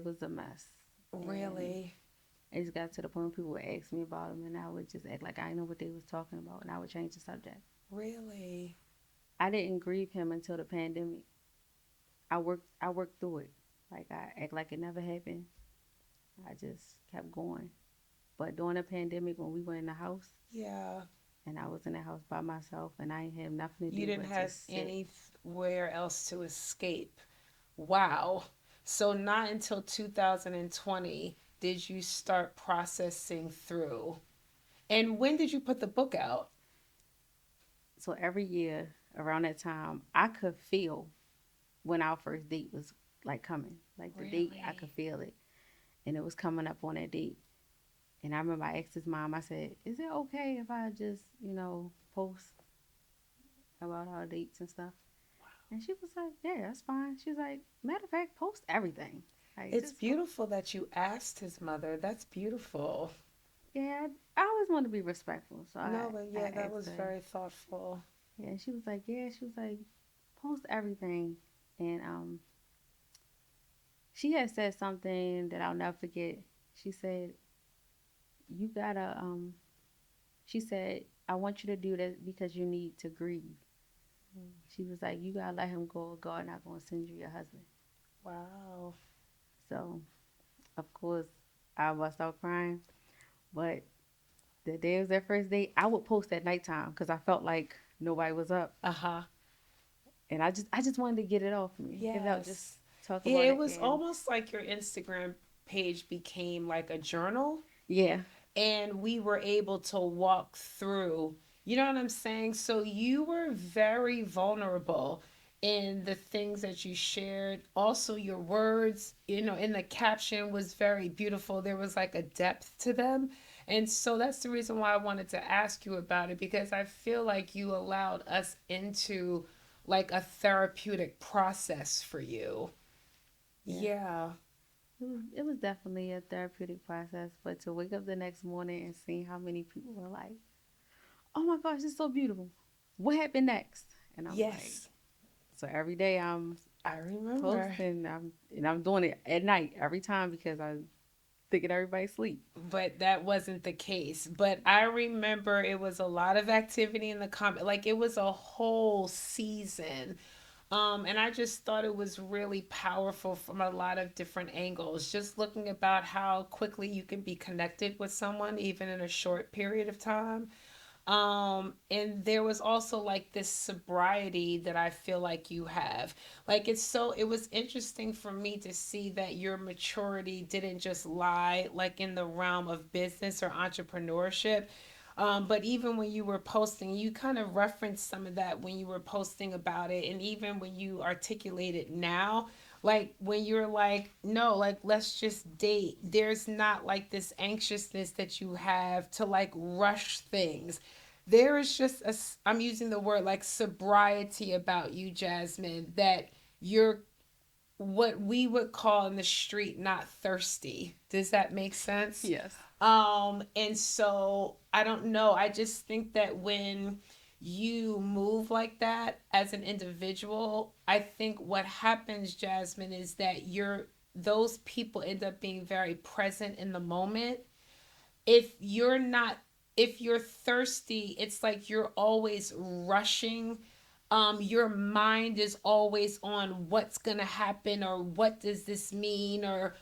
was a mess, and Really? it just got to the point where people would ask me about them, and I would just act like I didn't know what they was talking about, and I would change the subject. Really? I didn't grieve him until the pandemic. I worked through it. Like I act like it never happened. I just kept going. But during the pandemic, when we were in the house, Yeah. and I was in the house by myself, and I didn't have nothing to You do didn't but have just sit. anywhere else to escape. Wow. So not until 2020 did you start processing through. And when did you put the book out? So every year around that time, I could feel when our first date was like coming. Like the date, I could Really? feel it, and it was coming up on that date. And I remember I asked his mom. I said, "Is it okay if I just, post about our dates and stuff?" And she was like, "Yeah, that's fine." She was like, "Matter of fact, post everything. Like It's just post." beautiful that you asked his mother. That's beautiful. Yeah, I always want to be respectful, so I No, but I yeah, that asked was her. very thoughtful. Yeah, and she was like, "Yeah," she was like, "Post everything." And she had said something that I'll never forget. She said, "You gotta she said, "I want you to do that because you need to grieve." She was like, "You gotta let him go, or God not gonna send you your husband." Wow. So of course I bust out crying, but the day was that first date, I would post at nighttime because I felt like nobody was up, Uh-huh. and I just wanted to get it off me, get it out, just Yes. talk Yeah, about it it, was and almost like your Instagram page became like a journal, yeah, and we were able to walk through, you know what I'm saying? So you were very vulnerable in the things that you shared. Also, your words, in the caption was very beautiful. There was like a depth to them. And so that's the reason why I wanted to ask you about it, because I feel like you allowed us into like a therapeutic process for you. yeah. Yeah. It was definitely a therapeutic process, but to wake up the next morning and see how many people were like, "Oh my gosh, it's so beautiful. What happened next?" And I'm like, Yes. so every day I'm I remember. posting, I'm doing it at night every time because I'm thinking everybody's asleep. But that wasn't the case. But I remember it was a lot of activity in the comment. Like it was a whole season. And I just thought it was really powerful from a lot of different angles. Just looking about how quickly you can be connected with someone, even in a short period of time. And there was also like this sobriety that I feel like you have. Like it was interesting for me to see that your maturity didn't just lie like in the realm of business or entrepreneurship. But even when you were posting, you kind of referenced some of that when you were posting about it. And even when you articulate it now, like when you're like, no, like let's just date. There's not like this anxiousness that you have to like rush things. There is just I'm using the word like sobriety about you, Jasmine, that you're what we would call in the street not thirsty. Does that make sense? Yes. And so I don't know. I just think that when you move like that as an individual, I think what happens, Jasmine, is that those people end up being very present in the moment. if you're not if you're thirsty, it's like you're always rushing. Your mind is always on what's gonna happen, or what does this mean, or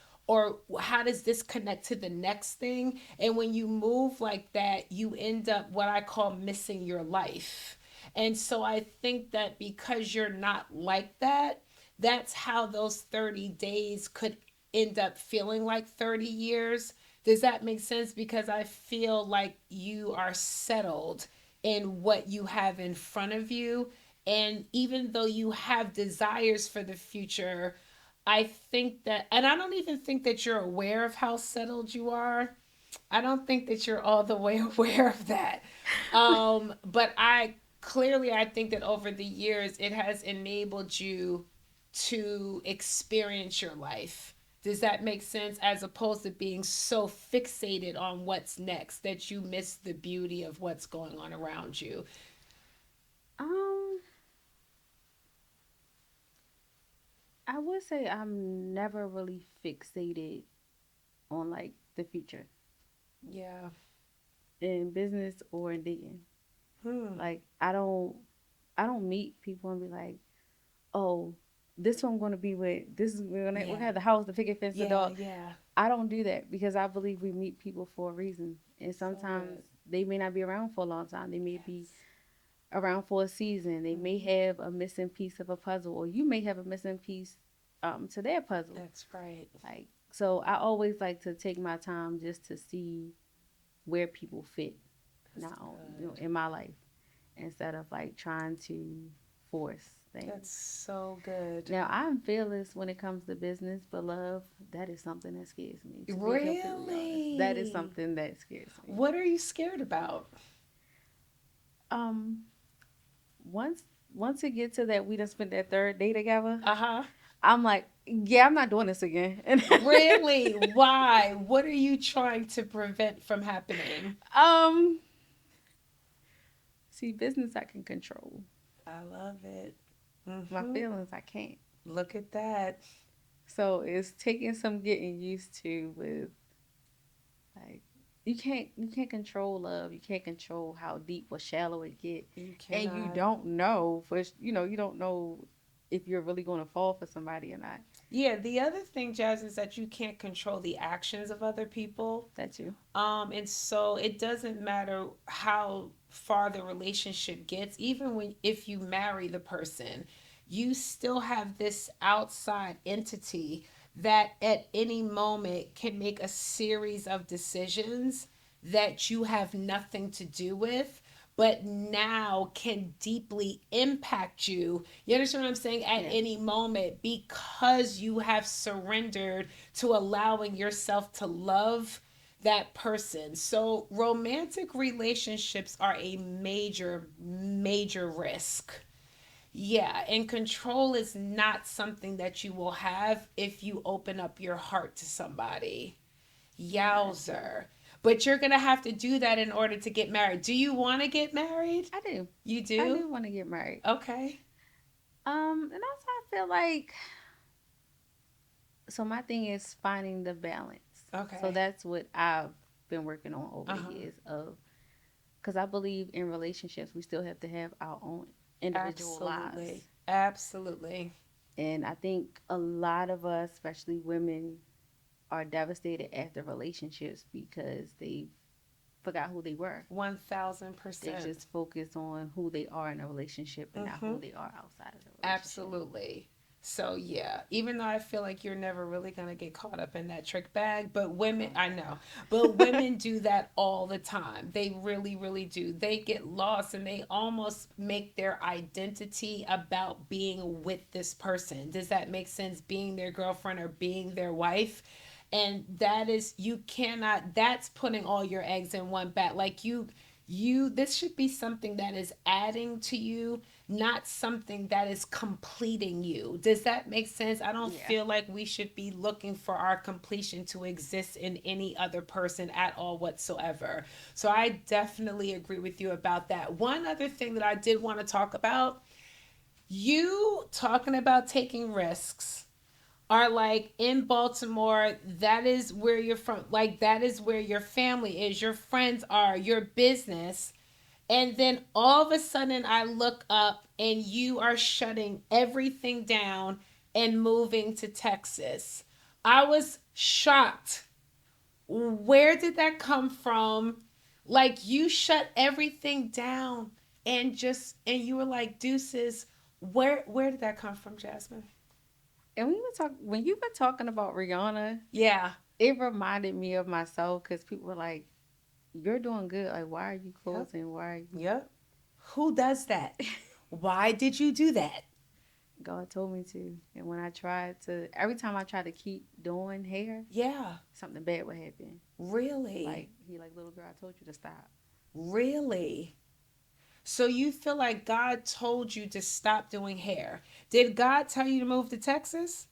how does this connect to the next thing. And when you move like that, you end up what I call missing your life. And so I think that because you're not like that, that's how those 30 days could end up feeling like 30 years. Does that make sense? Because I feel like you are settled in what you have in front of you. And even though you have desires for the future, I think that, and I don't even think that you're aware of how settled you are. I don't think that you're all the way aware of that. But I think that over the years, it has enabled you to experience your life. Does that make sense? As opposed to being so fixated on what's next that you miss the beauty of what's going on around you. Um, I would say I'm never really fixated on like the future Yeah. in business or in dating. Hmm. Like I don't meet people and be like, oh, this one I'm gonna be with. This is we're gonna Yeah. have the house, the picket fence, the Yeah. dog. Yeah. I don't do that because I believe we meet people for a reason, and So sometimes good. they may not be around for a long time. They may be Yes. around for a season. They may Hmm. have a missing piece of a puzzle, or you may have a missing piece to their puzzle. That's right. Like so, I always like to take my time just to see where people fit That's now, good. in my life, instead of like trying to force That's things. so good. Now, I'm fearless when it comes to business, but love, that is something that scares me, to be completely honest. That is Really? something that scares me. What are you scared about? Um, once once it gets to that we done spent that third day together, Uh huh. I'm like, yeah, I'm not doing this again. Really? Why? What are you trying to prevent from happening? um, see, business I can control. I love it. My Mm-hmm. feelings I can't. Look at that. So it's taking some getting used to with like you can't control love. You can't control how deep or shallow it get, You and you cannot. don't know for you don't know if you're really going to fall for somebody or not. Yeah, the other thing, Jazz, is that you can't control the actions of other people. That too. And so it doesn't matter how far the relationship gets, even when if you marry the person, you still have this outside entity that at any moment can make a series of decisions that you have nothing to do with, but now can deeply impact you. You understand what I'm saying? At Yeah. any moment, because you have surrendered to allowing yourself to love that person. So romantic relationships are a major, major risk. Yeah, and control is not something that you will have if you open up your heart to somebody. Yowzer. But you're going to have to do that in order to get married. Do you want to get married? I do. You I do? do want to get married. Okay. And also I feel like, so my thing is finding the balance. So Okay. that's what I've been working on over the Uh-huh. years of, because I believe in relationships we still have to have our own individual lives. Absolutely. Absolutely. And I think a lot of us, especially women, are devastated after relationships because they forgot who they were. They 1000%. just focus on who they are in a relationship and not Mm-hmm. who they are outside of the relationship. Absolutely. So yeah, even though I feel like you're never really gonna get caught up in that trick bag, but women, I know, but women do that all the time. They really, really do. They get lost and they almost make their identity about being with this person. Does that make sense? Being their girlfriend or being their wife. And that is, you cannot, that's putting all your eggs in one bat. Like this should be something that is adding to you, not something that is completing you. Does that make sense? I don't Yeah. feel like we should be looking for our completion to exist in any other person at all whatsoever. So I definitely agree with you about that. One other thing that I did want to talk about, you talking about taking risks are like in Baltimore, that is where you're from. Like that is where your family is, your friends are, your business. And then all of a sudden I look up and you are shutting everything down and moving to Texas. I was shocked. Where did that come from? Like you shut everything down and you were like deuces. Where did that come from, Jasmine? And when you were talking about Rihanna, Yeah. it reminded me of myself because people were like, "You're doing good. Like, why are you Yep. closing? Why are you?" Yep. Who does that? Why did you do that? God told me to. And when I tried to, every time I tried to keep doing hair, Yeah. something bad would happen. Really? Like little girl, I told you to stop. Really? So you feel like God told you to stop doing hair. Did God tell you to move to Texas?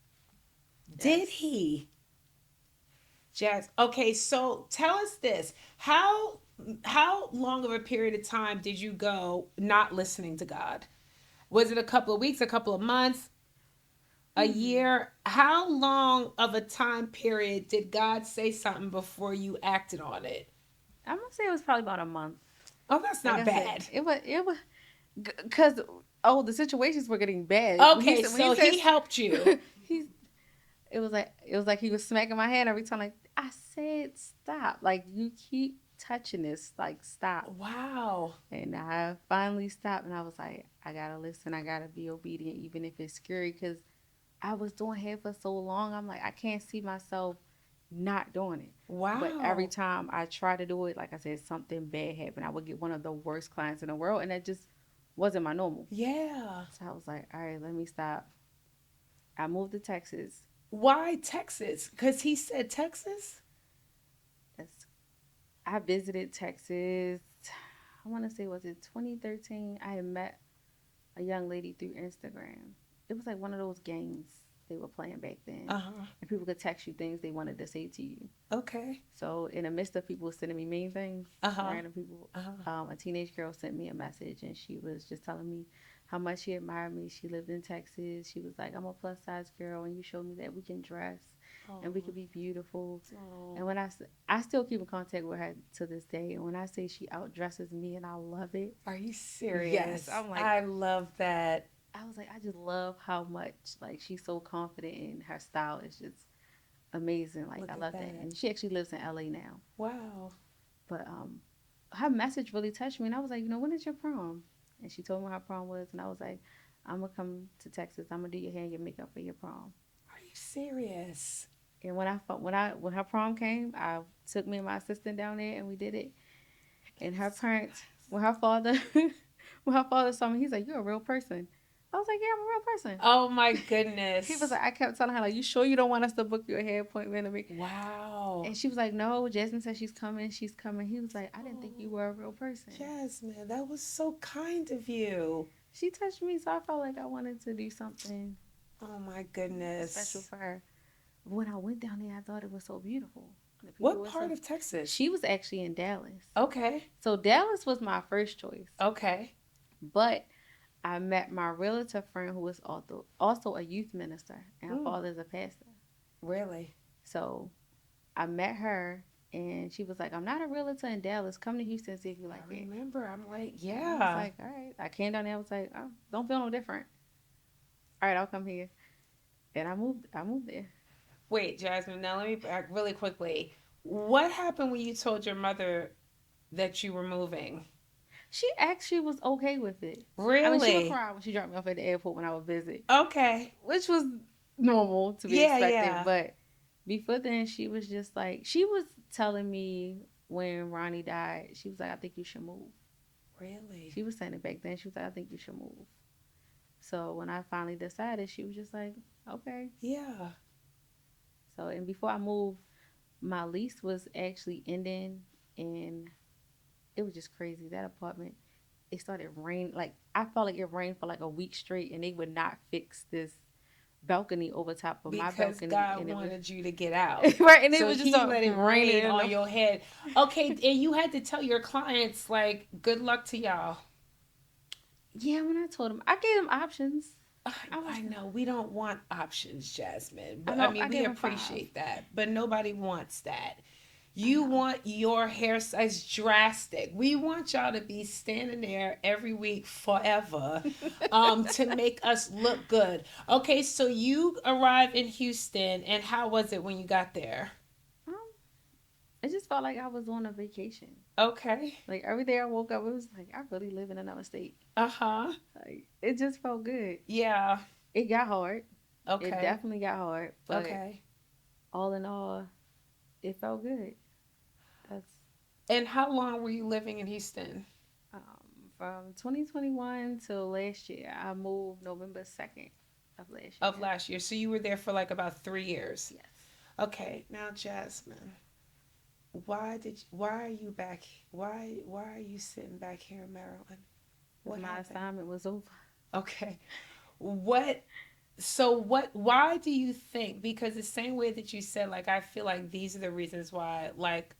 Did Yes. he? Jazz. Okay, so tell us this. How long of a period of time did you go not listening to God? Was it a couple of weeks, a couple of months, a Hmm. year? How long of a time period did God say something before you acted on it? I'm gonna say it was probably about a month. Oh, that's Like not I said, bad. it was because the situations were getting bad. Okay, When he so says he helped you. he's it was like he was smacking my hand every time. Like I said, stop. Like you keep touching this. Like stop. Wow. And I finally stopped, and I was like, I gotta listen. I gotta be obedient, even if it's scary, because I was doing hair for so long. I'm like, I can't see myself not doing it. But every Wow. time I try to do it, like I said, something bad happened. I would get one of the worst clients in the world, and that just wasn't my normal. Yeah. So I was like, all right, let me stop. I moved to Texas. Why Texas? Because he said Texas? That's, I visited Texas. I want to say, was it 2013? I had met a young lady through Instagram. It was like one of those games they were playing back then. Uh huh. And people could text you things they wanted to say to you. Okay. So in the midst of people sending me mean things, Uh huh. random people, Uh huh. a teenage girl sent me a message and she was just telling me how much she admired me. She lived in Texas. She was like, I'm a plus size girl, and you showed me that we can dress and we Oh. can be beautiful. Oh. And I still keep in contact with her to this day. And when I say she outdresses me and I love it, Are you yes, serious? I'm like, I love that. I was like, I just love how much like she's so confident and her style is just amazing. Like Look I at love that. that. And she actually lives in LA now. Wow. But her message really touched me and I was like, when is your prom? And she told me when her prom was and I was like, I'm gonna come to Texas. I'm gonna do your hair and your makeup for your prom. Are you serious? And when her prom came, I took me and my assistant down there and we did it. And her parents, when her father, when her father saw me, he's like, "You're a real person." I was like, "Yeah, I'm a real person." Oh my He was goodness. like, I kept telling her, like, "You sure you don't want us to book you a hair appointment?" Wow. And she was like, "No, Jasmine said she's coming. She's coming." He was like, "I didn't think you Oh, were a real person." Jasmine, that was so kind of you. She touched me, so I felt like I wanted to do something Oh my special goodness. for her. But when I went down there, I thought it was so beautiful. The people What were part so. of Texas? She was actually in Dallas, Okay. so Dallas was my first choice. Okay. But I met my realtor friend who was also a youth minister, and her Mm, father is a pastor. really? So I met her, and she was like, "I'm not a realtor in Dallas. Come to Houston and see if you I like it." remember. I'm like, And I was yeah. like, "All right." I came down there. I was like, "Oh, don't feel no different. All right, I'll come here." And I moved. I moved there. Wait, Jasmine, now let me back really quickly. What happened when you told your mother that you were moving? She actually was okay with it. I mean, she would Really? cry when she dropped me off at the airport when I would visit, Okay. which was normal to be Yeah, expected. yeah. But before then, she was just like, she was telling me when Ronnie died, she was like, I think you should move. Really? She was saying it back then. She was like, I think you should move. So when I finally decided, she was just like, okay. Yeah. So, and before I moved, my lease was actually ending, and it was just crazy. That apartment, it started raining. Like, I felt like it rained for like a week straight, and they would not fix this balcony over top of my Because balcony, God and it was wanted you to get out. right, and it So was just he start let it raining rain in on the. your head. Okay, and you had to tell your clients, like, good luck to y'all. Yeah, when I told them, I gave them options. I, I was, I know we don't want options, Jasmine, I but I know, mean, I we gave them five. appreciate that, but nobody wants that. I You know. want your hair size drastic. We want y'all to be standing there every week forever to make us look good. Okay, so you arrived in Houston, and how was it when you got there? um, it just felt like I was on a vacation. Okay. Like every day I woke up, it was like I really live in another state. Uh huh. Like it just felt good. Yeah. It got hard. It Okay. definitely got hard, but Okay. all in all, it felt good. That's And how long were you living in Houston? from 2021 till last year. I moved November 2nd of last Of year. last year. So you were there for like about 3 years. Yes. Okay. Now, Jasmine, why are you back? Why are you sitting back here in Maryland? Because What my happened? assignment was over. Okay. What why do you think, because the same way that you said, like, I feel like these are the reasons why, like,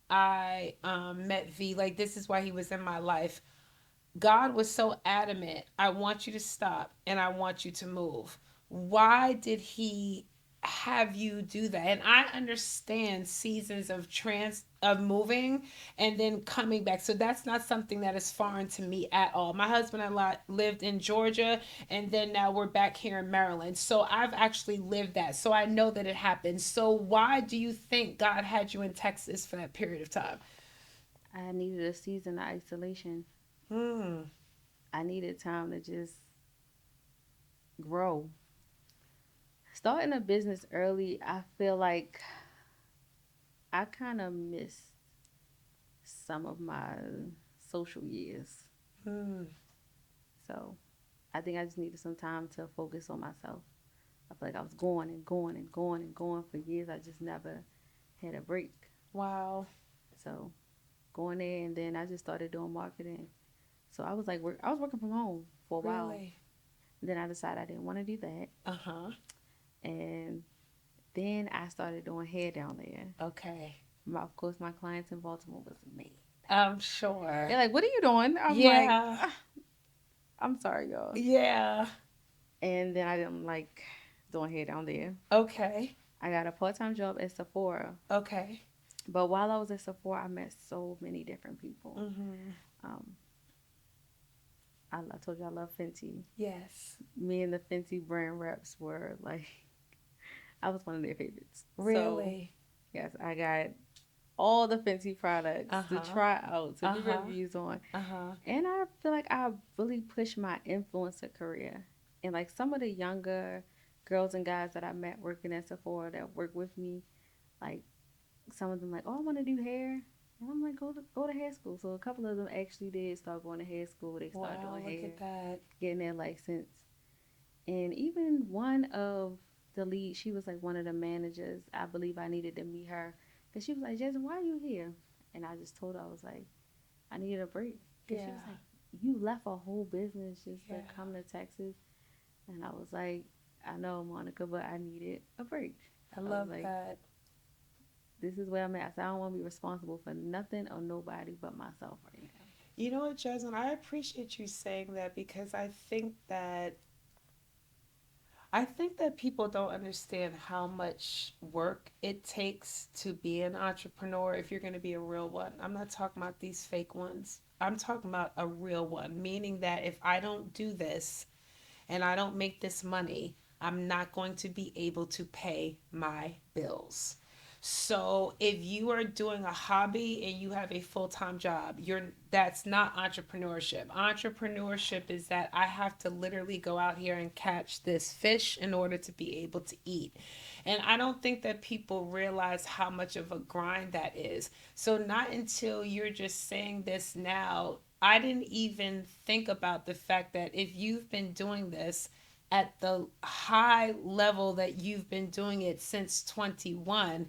I met V, like, this is why he was in my life. God was so adamant, I want you to stop and I want you to move. Why did he have you do that? And I understand seasons of moving and then coming back. So that's not something that is foreign to me at all. My husband and I lived in Georgia, and then now we're back here in Maryland. So I've actually lived that. So I know that it happens. So why do you think God had you in Texas for that period of time? I needed a season of isolation. Hmm. I needed time to just grow. Starting a business early, I feel like I kind of missed some of my social years. Hmm. So I think I just needed some time to focus on myself. I feel like I was going and going and going and going for years. I just never had a break. Wow. So going there and then I just started doing marketing. So I was like, I was working from home for a while. Really? Then I decided I didn't want to do that. Uh huh. And then I started doing hair down there. Okay. Of course, my clients in Baltimore was mad. I'm sure. They're like, "What are you doing?" I'm like, Yeah. "I'm sorry, y'all." Yeah. And then I didn't like doing hair down there. Okay. I got a part-time job at Sephora. Okay. But while I was at Sephora, I met so many different people. Mm-hmm. Um, I told you I love Fenty. Yes. Me and the Fenty brand reps were like, I was one of their favorites. So, Really? yes, I got all the Fenty products to Uh-huh. try out, to do Uh-huh. reviews on. Uh-huh. And I feel like I really pushed my influencer career. And like some of the younger girls and guys that I met working at Sephora that work with me, like some of them like, oh, I want to do hair. And I'm like, go to hair school. So a couple of them actually did start going to hair school. They started Wow, doing look hair, at that. getting their license. And even one of the lead, she was like one of the managers. I believe I needed to meet her. Because she was like, Jasmine, why are you here? And I just told her, I was like, I needed a break. Because she Yeah. was like, you left a whole business just to Yeah. come to Texas. And I was like, I know, Monica, but I needed a break. I I was love like, that. this is where I'm at. I said, I don't want to be responsible for nothing or nobody but myself right now. You know what, Jasmine? I appreciate you saying that because I think that people don't understand how much work it takes to be an entrepreneur if you're going to be a real one. I'm not talking about these fake ones. I'm talking about a real one, meaning that if I don't do this and I don't make this money, I'm not going to be able to pay my bills. So if you are doing a hobby and you have a full-time job, you're that's not entrepreneurship. Entrepreneurship is that I have to literally go out here and catch this fish in order to be able to eat. And I don't think that people realize how much of a grind that is. So not until you're just saying this now, I didn't even think about the fact that if you've been doing this at the high level that you've been doing it since 21,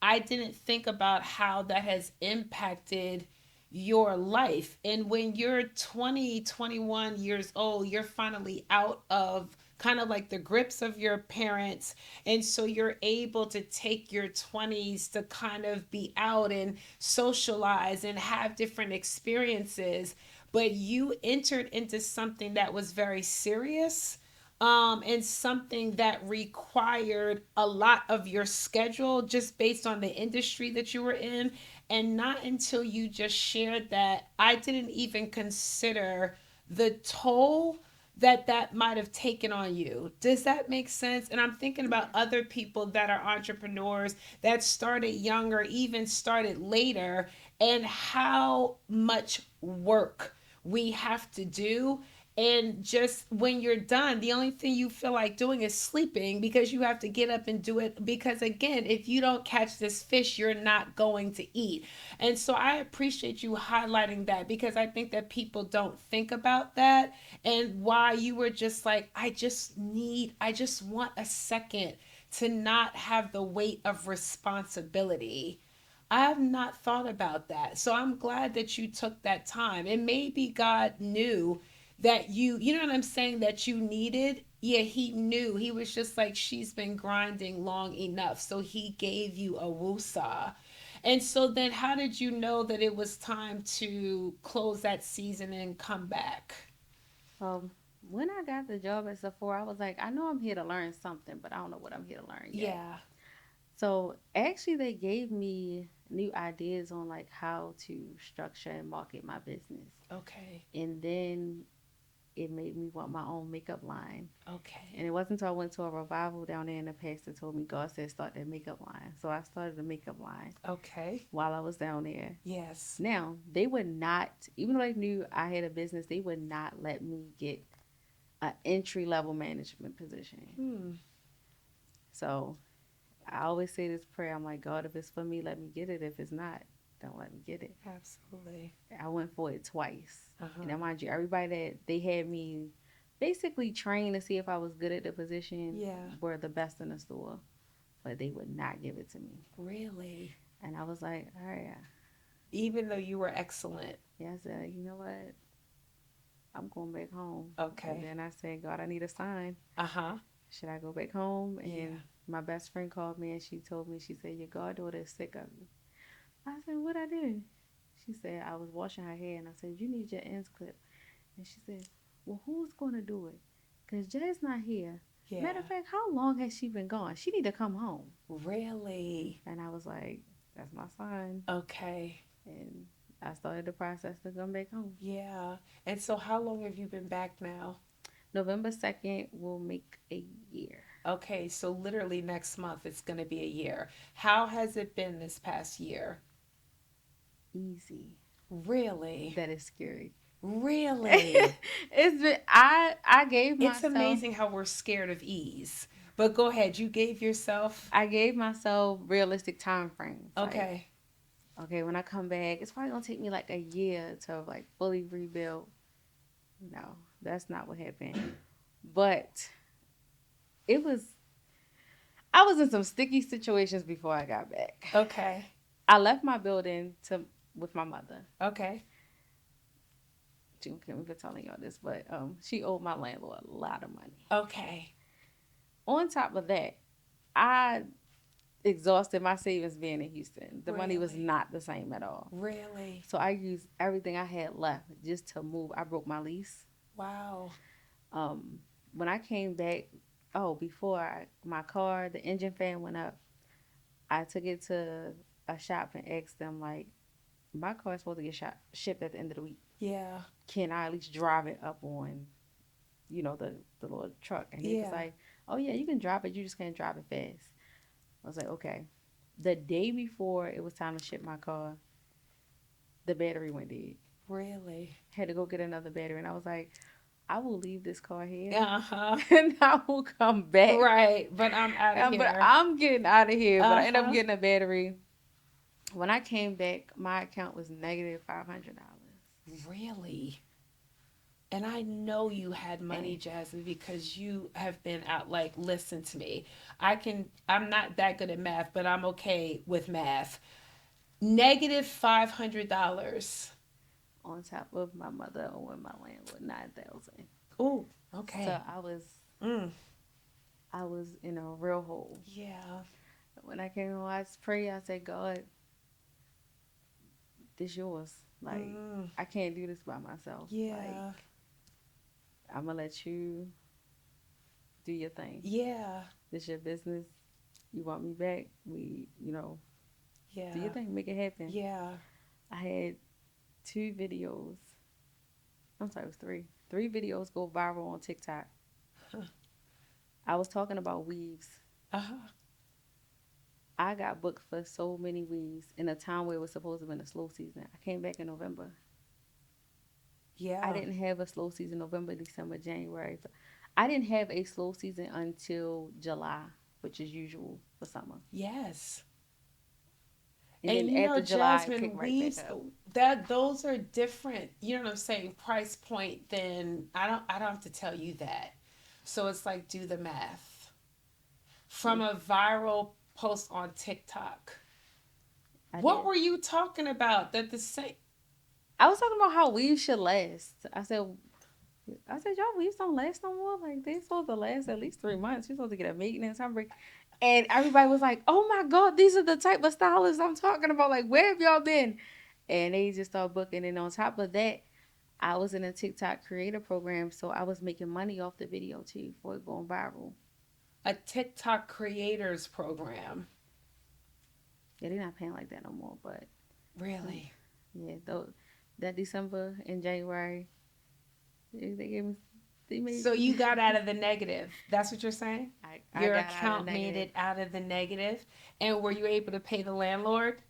I didn't think about how that has impacted your life. And when you're 20, 21 years old, you're finally out of kind of like the grips of your parents. And so you're able to take your 20s to kind of be out and socialize and have different experiences. But you entered into something that was very serious, and something that required a lot of your schedule just based on the industry that you were in. And not until you just shared that, I didn't even consider the toll that that might have taken on you. Does that make sense? And I'm thinking about other people that are entrepreneurs that started younger, even started later, and how much work we have to do. And just when you're done, the only thing you feel like doing is sleeping because you have to get up and do it. Because again, if you don't catch this fish, you're not going to eat. And so I appreciate you highlighting that because I think that people don't think about that, and why you were just like, I just want a second to not have the weight of responsibility. I have not thought about that. So I'm glad that you took that time. And maybe God knew that you know what I'm saying, that you needed. Yeah, he knew. He was just like, she's been grinding long enough. So he gave you a woosah. And so then how did you know that it was time to close that season and come back? Um, when I got the job at Sephora, I was like, I know I'm here to learn something, but I don't know what I'm here to learn yet. Yeah. So actually, they gave me new ideas on like how to structure and market my business, Okay. and then it made me want my own makeup line. And Okay. it wasn't until I went to a revival down there and the pastor told me God said start that makeup line. So I started the makeup line Okay. while I was down there. Yes. Now they would not, even though they knew I had a business, they would not let me get an entry level management position. Hmm. So I always say this prayer. I'm like, God, if it's for me, let me get it. If it's not, don't let me get it. Absolutely. I went for it twice. Uh-huh. And now, mind you, everybody that they had me basically trained to see if I was good at the position Yeah. were the best in the store, but they would not give it to me. Really? And I was like, all right, Even though you were excellent. yeah, I said, you know what? I'm going back home. And Okay. then I said, God, I need a sign. Uh-huh. Should I go back home? Yeah. And my best friend called me and she told me, she said, your goddaughter is sick of you. I said, what I do? She said, I was washing her hair and I said, you need your ends clipped. And she said, well, who's going to do it? Because Jay's not here. Yeah. Matter of fact, how long has she been gone? She need to come home. Really? And I was like, that's my sign. Okay. And I started the process to come back home. Yeah. And so how long have you been back now? November 2nd will make a year. Okay, so literally next month it's going to be a year. How has it been this past year? Easy. Really? That is scary. Really? It's been I gave It's myself amazing how we're scared of ease. But go ahead, you gave yourself. I gave myself realistic time frames. Like, Okay. okay, when I come back, it's probably gonna take me like a year to like fully rebuild. No, that's not what happened. But it was I was in some sticky situations before I got back. Okay. I left my building to with my mother. Okay. She don't care me for telling y'all this, but she owed my landlord a lot of money. Okay. On top of that, I exhausted my savings being in Houston. The money was Really? not the same at all. Really? So I used everything I had left just to move. I broke my lease. Wow. Um, when I came back, my car, the engine fan went up. I took it to a shop and asked them like, my car is supposed to get shipped at the end of the week. Yeah. Can I at least drive it up on, the little truck? And he was Yeah. like, oh yeah, you can drive it. You just can't drive it fast. I was like, okay. The day before it was time to ship my car, the battery went dead. Really? Had to go get another battery. And I was like, I will leave this car here Uh-huh. and I will come back. Right. But I'm out of But here. I'm getting out of here. But I ended up Uh-huh. getting a battery. When I came back, my account was negative $500. Really? And I know you had money, Jasmine, because you have been out. Like, listen to me. I'm not that good at math, but I'm okay with math. Negative $500. On top of my mother owing my landlord 9,000. Oh, So okay. I was Mm, I was in a real hole. yeah. When I came home, I prayed. I said, God, this yours. Like, Mm, I can't do this by myself. Like, yeah. I'm gonna let you do your thing. Yeah. This your business. You want me back? Do your Yeah. thing. Make it happen. Yeah. I had 2 videos. I'm sorry, it was 3. 3 videos go viral on TikTok. Huh. I was talking about weaves. Uh-huh. I got booked for so many weaves in a time where it was supposed to have been a slow season. I came back in November. I Yeah. didn't have a slow season November, December, January. I didn't have a slow season until July, which is usual for summer. Yes. And And then you know, after July, it picked Jasmine, right back weaves up. that those are different, you know what I'm saying, price point than I don't have to tell you that. So it's like do the math. Yeah, From a viral post on TikTok. I What did. were you talking about? That the same I was talking about how weaves should last. I said, y'all weaves don't last no more. Like they supposed to last at least 3 months. You're supposed to get a maintenance break. And everybody was like, "Oh my God, these are the type of stylists I'm talking about. Like, where have y'all been?" And they just started booking. And on top of that, I was in a TikTok creator program, so I was making money off the video too for it going viral. a TikTok creators program. Yeah, they're not paying like that no more. But Really? yeah, though that December and January, they gave me, they made. So you got out of the negative. That's what you're saying? I Your got out of the account made negative. it out of the negative. And were you able to pay the landlord?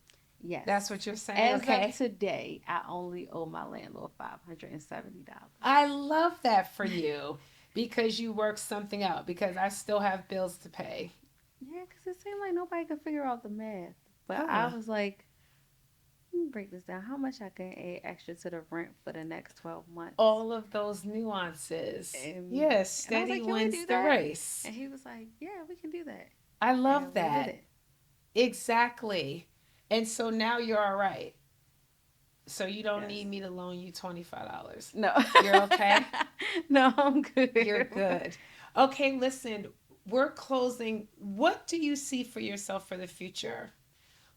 Yes. That's what you're saying? As of Okay. today, I only owe my landlord $570. I love that for you because you worked something out because I still have bills to pay. Yeah, because it seemed like nobody could figure out the math. But I Huh. was like, let me break this down. How much I can add extra to the rent for the next 12 months? All of those nuances. And Yes, and I was steady like, can we wins do the that? race. And he was like, yeah, we can do that. I love And we did that. it. Exactly. And so now you're all right. So you don't Yes. need me to loan you $25. No. You're okay? No, I'm good. You're good. Okay, listen, we're closing. What do you see for yourself for the future?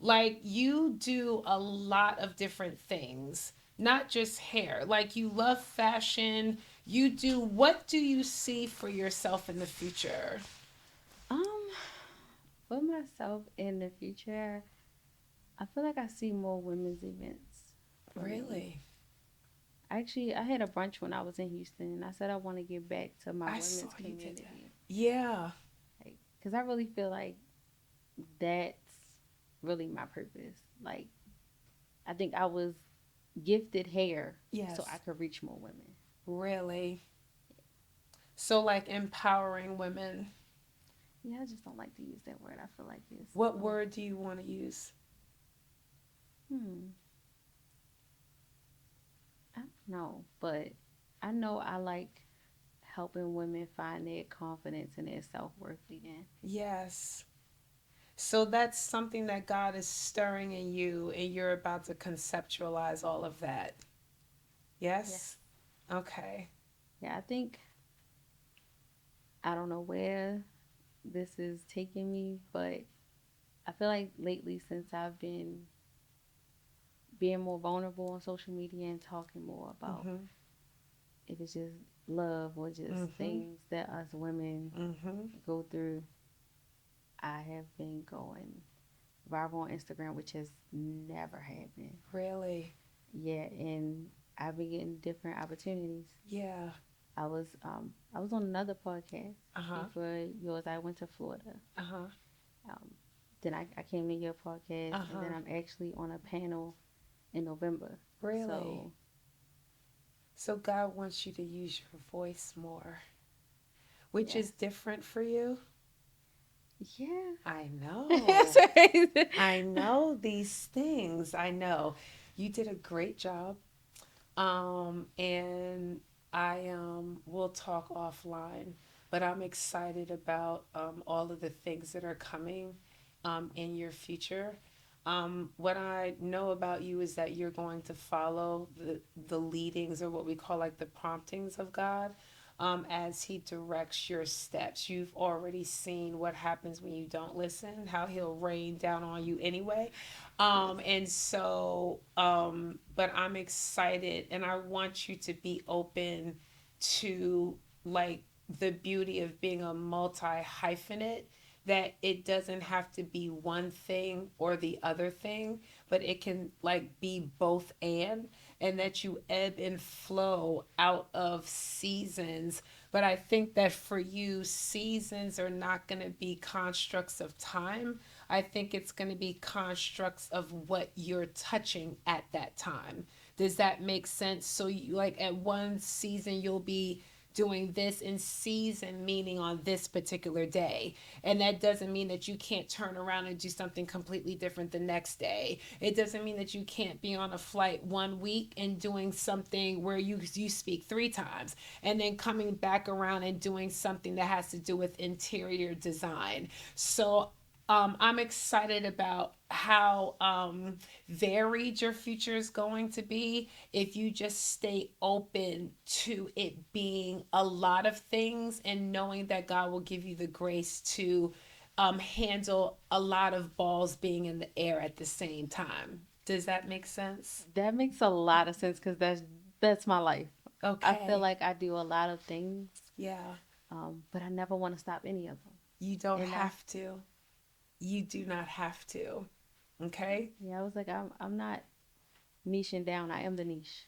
Like you do a lot of different things, not just hair. Like you love fashion. What do you see for yourself in the future? Um, for myself in the future, I feel like I see more women's events. for me. Really? Actually, I had a brunch when I was in Houston. I said I want to get back to my I saw women's you did that. community. Yeah. Like, because I really feel like that's really my purpose. Like, I think I was gifted hair so I Yes. could reach more women. Really. So, like empowering women. Yeah, I just don't like to use that word. I feel like it's, What oh, word do you want to use? hmm, I don't know. But I know I like helping women find their confidence and their self worth again. Yes. So that's something that God is stirring in you, and you're about to conceptualize all of that. Yes. Yes? Okay. Yeah, I think, I don't know where this is taking me, but I feel like lately, since I've been being more vulnerable on social media and talking more about Mm-hmm. if it's just love or just Mm-hmm. things that us women Mm-hmm. go through, I have been going viral on Instagram, which has never happened. Really? Yeah, and I've been getting different opportunities. Yeah. I was on another podcast Uh-huh. before yours. I went to Florida. Uh-huh. Um, then I came to your podcast, and then Uh-huh. I'm actually on a panel in November. Really? So So God wants you to use your voice more, which yes, is different for you. yeah. I That's know. right. I know these things. I know. You did a great job. And I will talk offline, but I'm excited about all of the things that are coming in your future. What I know about you is that you're going to follow the leadings, or what we call like the promptings of God, as He directs your steps. You've already seen what happens when you don't listen, how He'll rain down on you anyway. Yes. But I'm excited, and I want you to be open to like the beauty of being a multi hyphenate, that it doesn't have to be one thing or the other thing, but it can like be both, and that you ebb and flow out of seasons. But I think that for you, seasons are not going to be constructs of time. I think it's going to be constructs of what you're touching at that time. Does that make sense? So you like at one season you'll be doing this in season, meaning on this particular day. And that doesn't mean that you can't turn around and do something completely different the next day. It doesn't mean that you can't be on a flight one week and doing something where you speak three times, and then coming back around and doing something that has to do with interior design. So I'm excited about how varied your future is going to be if you just stay open to it being a lot of things, and knowing that God will give you the grace to handle a lot of balls being in the air at the same time. Does that make sense? That makes a lot of sense because that's my life. I feel Okay. like I do a lot of things, Yeah. but I never want to stop any of them. You don't And I, have to. You do not have to. Okay? yeah, I was like, I'm not niching down. I am the niche.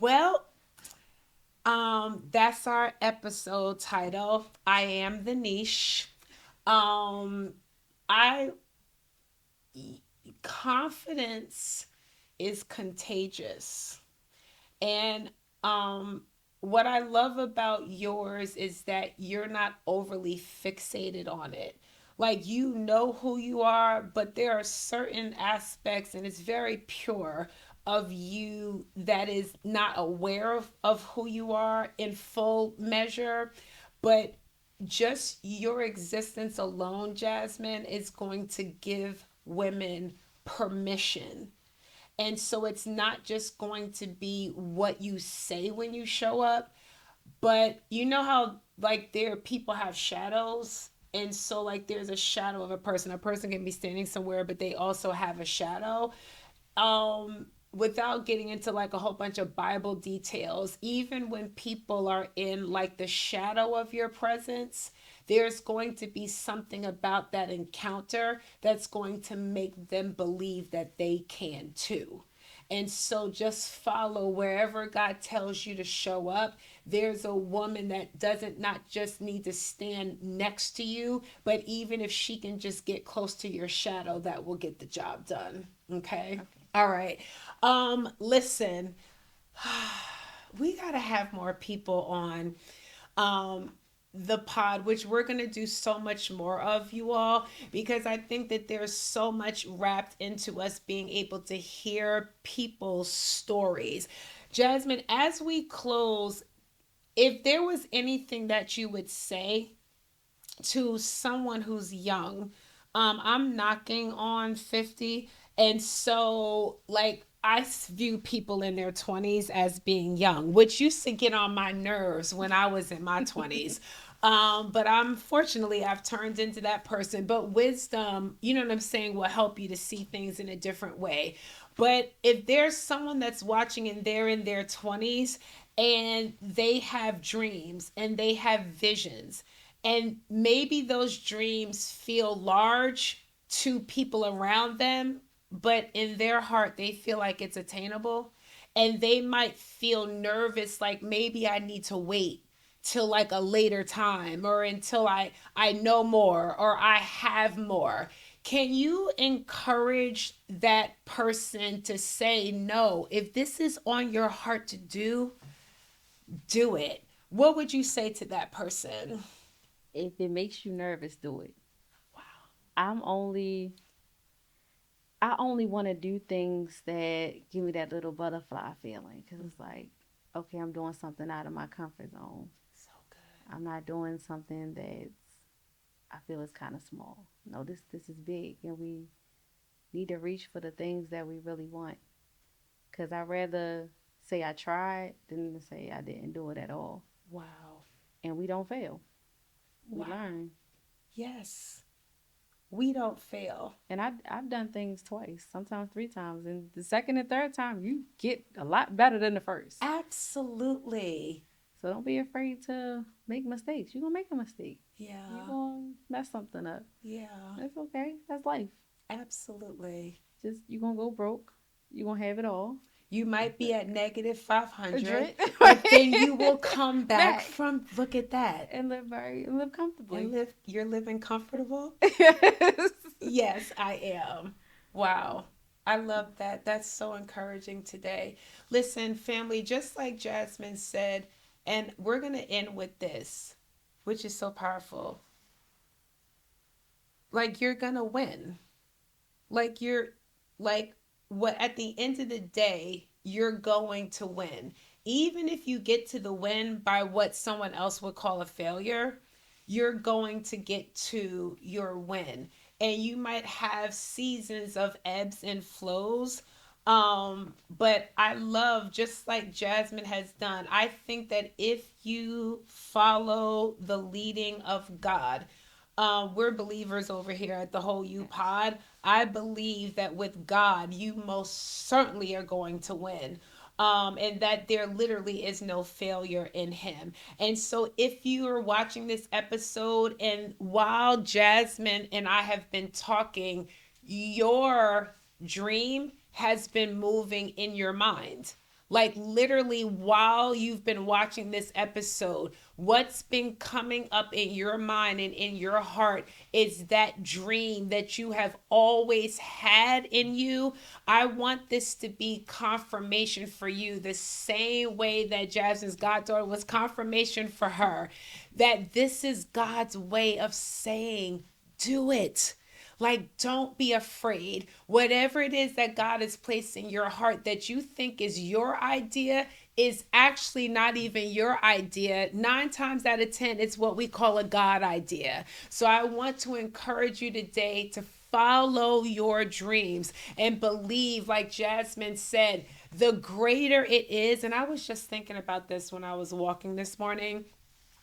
Well, that's our episode title. I am the niche. Um, I Confidence is contagious. And what I love about yours is that you're not overly fixated on it. Like you know who you are, but there are certain aspects, and it's very pure, of you that is not aware of who you are in full measure. But just your existence alone, Jasmine, is going to give women permission. And so it's not just going to be what you say when you show up, but you know how like there people have shadows, and so like there's a shadow of a person. A person can be standing somewhere, but they also have a shadow. Without getting into like a whole bunch of Bible details, even when people are in like the shadow of your presence, there's going to be something about that encounter that's going to make them believe that they can too. And so just follow wherever God tells you to show up. There's a woman that doesn't not just need to stand next to you, but even if she can just get close to your shadow, that will get the job done. Okay? All right. Listen, we got to have more people on the pod, which we're going to do so much more of, you all, because I think that there's so much wrapped into us being able to hear people's stories. Jasmine, as we close, if there was anything that you would say to someone who's young, I'm knocking on 50. And so, like, I view people in their 20s as being young, which used to get on my nerves when I was in my 20s. But I'm fortunately, I've turned into that person. But wisdom, you know what I'm saying, will help you to see things in a different way. But if there's someone that's watching and they're in their 20s and they have dreams and they have visions, and maybe those dreams feel large to people around them, but in their heart, they feel like it's attainable. And they might feel nervous, like maybe I need to wait till like a later time or until I know more or I have more. Can you encourage that person to say no? If this is on your heart to do, do it. What would you say to that person? If it makes you nervous, do it. Wow. I'm only I only want to do things that give me that little butterfly feeling because it's like, okay, I'm doing something out of my comfort zone. So good. I'm not doing something that's I feel is kind of small. No, this is big, and we need to reach for the things that we really want. Cause I rather say I tried than to say I didn't do it at all. Wow. And we don't fail. We Wow. learn. Yes. We don't fail. And I've done things twice, sometimes three times, and the second and third time you get a lot better than the first. Absolutely. So don't be afraid to make mistakes. You're gonna make a mistake. Yeah. You're gonna mess something up. Yeah. That's okay. That's life. Absolutely. Just you're gonna go broke. You're gonna have it all. You might be at negative 500, Right. but then you will come back from, look at that. And live comfortably. And you're living comfortable? Yes. Yes, I am. Wow. I love that. That's so encouraging today. Listen, family, just like Jasmine said, and we're going to end with this, which is so powerful. Like, you're going to win. Like, like, what at the end of the day, you're going to win. Even if you get to the win by what someone else would call a failure, you're going to get to your win. And you might have seasons of ebbs and flows. But I love, just like Jasmine has done, I think that if you follow the leading of God, we're believers over here at the Whole You Pod. I believe that with God, you most certainly are going to win. And that there literally is no failure in him. And so, if you are watching this episode, and while Jasmine and I have been talking, your dream has been moving in your mind. Like, literally, while you've been watching this episode, what's been coming up in your mind and in your heart is that dream that you have always had in you. I want this to be confirmation for you, the same way that Jasmine's goddaughter was confirmation for her, that this is God's way of saying, do it. Like, don't be afraid. Whatever it is that God has placed in your heart that you think is your idea is actually not even your idea. 9 times out of 10, it's what we call a God idea. So I want to encourage you today to follow your dreams and believe, like Jasmine said, the greater it is. And I was just thinking about this when I was walking this morning,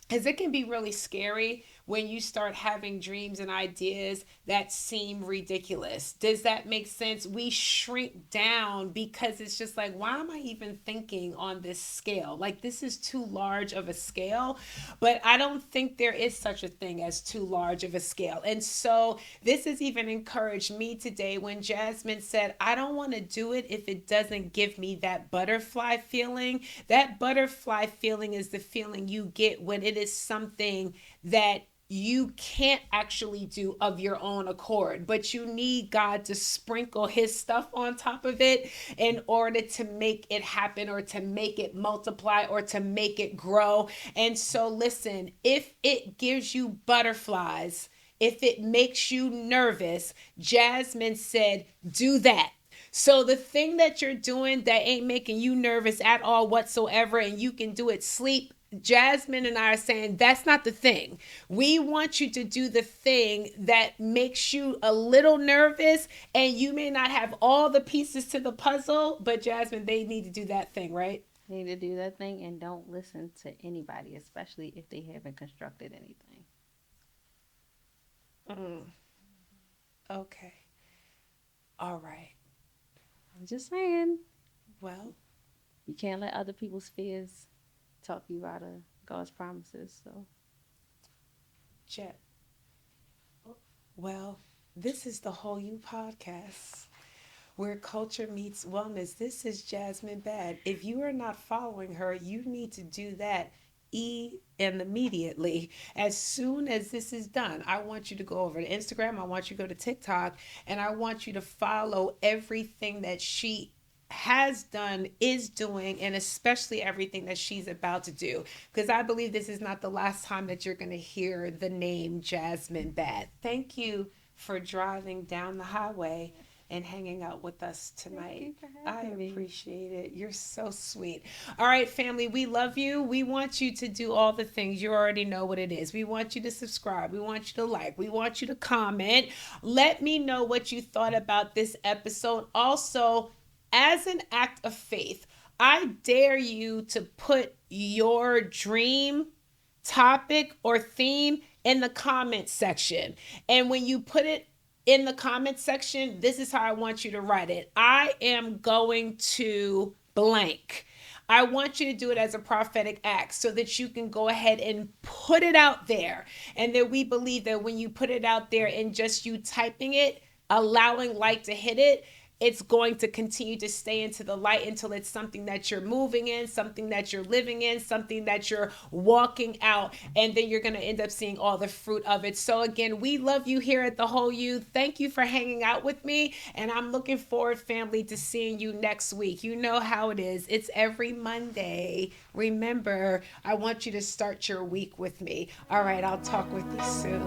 because it can be really scary when you start having dreams and ideas that seem ridiculous. Does that make sense? We shrink down because it's just like, why am I even thinking on this scale? Like, this is too large of a scale. But I don't think there is such a thing as too large of a scale. And so this has even encouraged me today when Jasmine said, I don't want to do it if it doesn't give me that butterfly feeling. That butterfly feeling is the feeling you get when it is something that you can't actually do of your own accord, but you need God to sprinkle his stuff on top of it in order to make it happen or to make it multiply or to make it grow. And so listen, if it gives you butterflies, if it makes you nervous, Jasmine said, do that. So the thing that you're doing that ain't making you nervous at all whatsoever, and you can do it sleep, Jasmine and I are saying that's not the thing. We want you to do the thing that makes you a little nervous, and you may not have all the pieces to the puzzle, but Jasmine, they need to do that thing, right? They need to do that thing and don't listen to anybody, especially if they haven't constructed anything. Okay. All right. I'm just saying, Well, you can't let other people's fears talk you out of God's promises. So, Jet. Well, this is the Whole You podcast, where culture meets wellness. This is Jasmine Badd. If you are not following her, you need to do that and immediately. As soon as this is done, I want you to go over to Instagram. I want you to go to TikTok, and I want you to follow everything that she has done, is doing, and especially everything that she's about to do. Because I believe this is not the last time that you're going to hear the name Jasmine Badd. Thank you for driving down the highway and hanging out with us tonight. I appreciate it. You're so sweet. All right, family, we love you. We want you to do all the things. You already know what it is. We want you to subscribe. We want you to like. We want you to comment. Let me know what you thought about this episode. Also, as an act of faith, I dare you to put your dream topic or theme in the comment section. And when you put it in the comment section, this is how I want you to write it. I am going to blank. I want you to do it as a prophetic act so that you can go ahead and put it out there. And that we believe that when you put it out there and just you typing it, allowing light to hit it, it's going to continue to stay into the light until it's something that you're moving in, something that you're living in, something that you're walking out, and then you're going to end up seeing all the fruit of it. So again, we love you here at The Whole You. Thank you for hanging out with me, and I'm looking forward, family, to seeing you next week. You know how it is. It's every Monday. Remember, I want you to start your week with me. All right, I'll talk with you soon.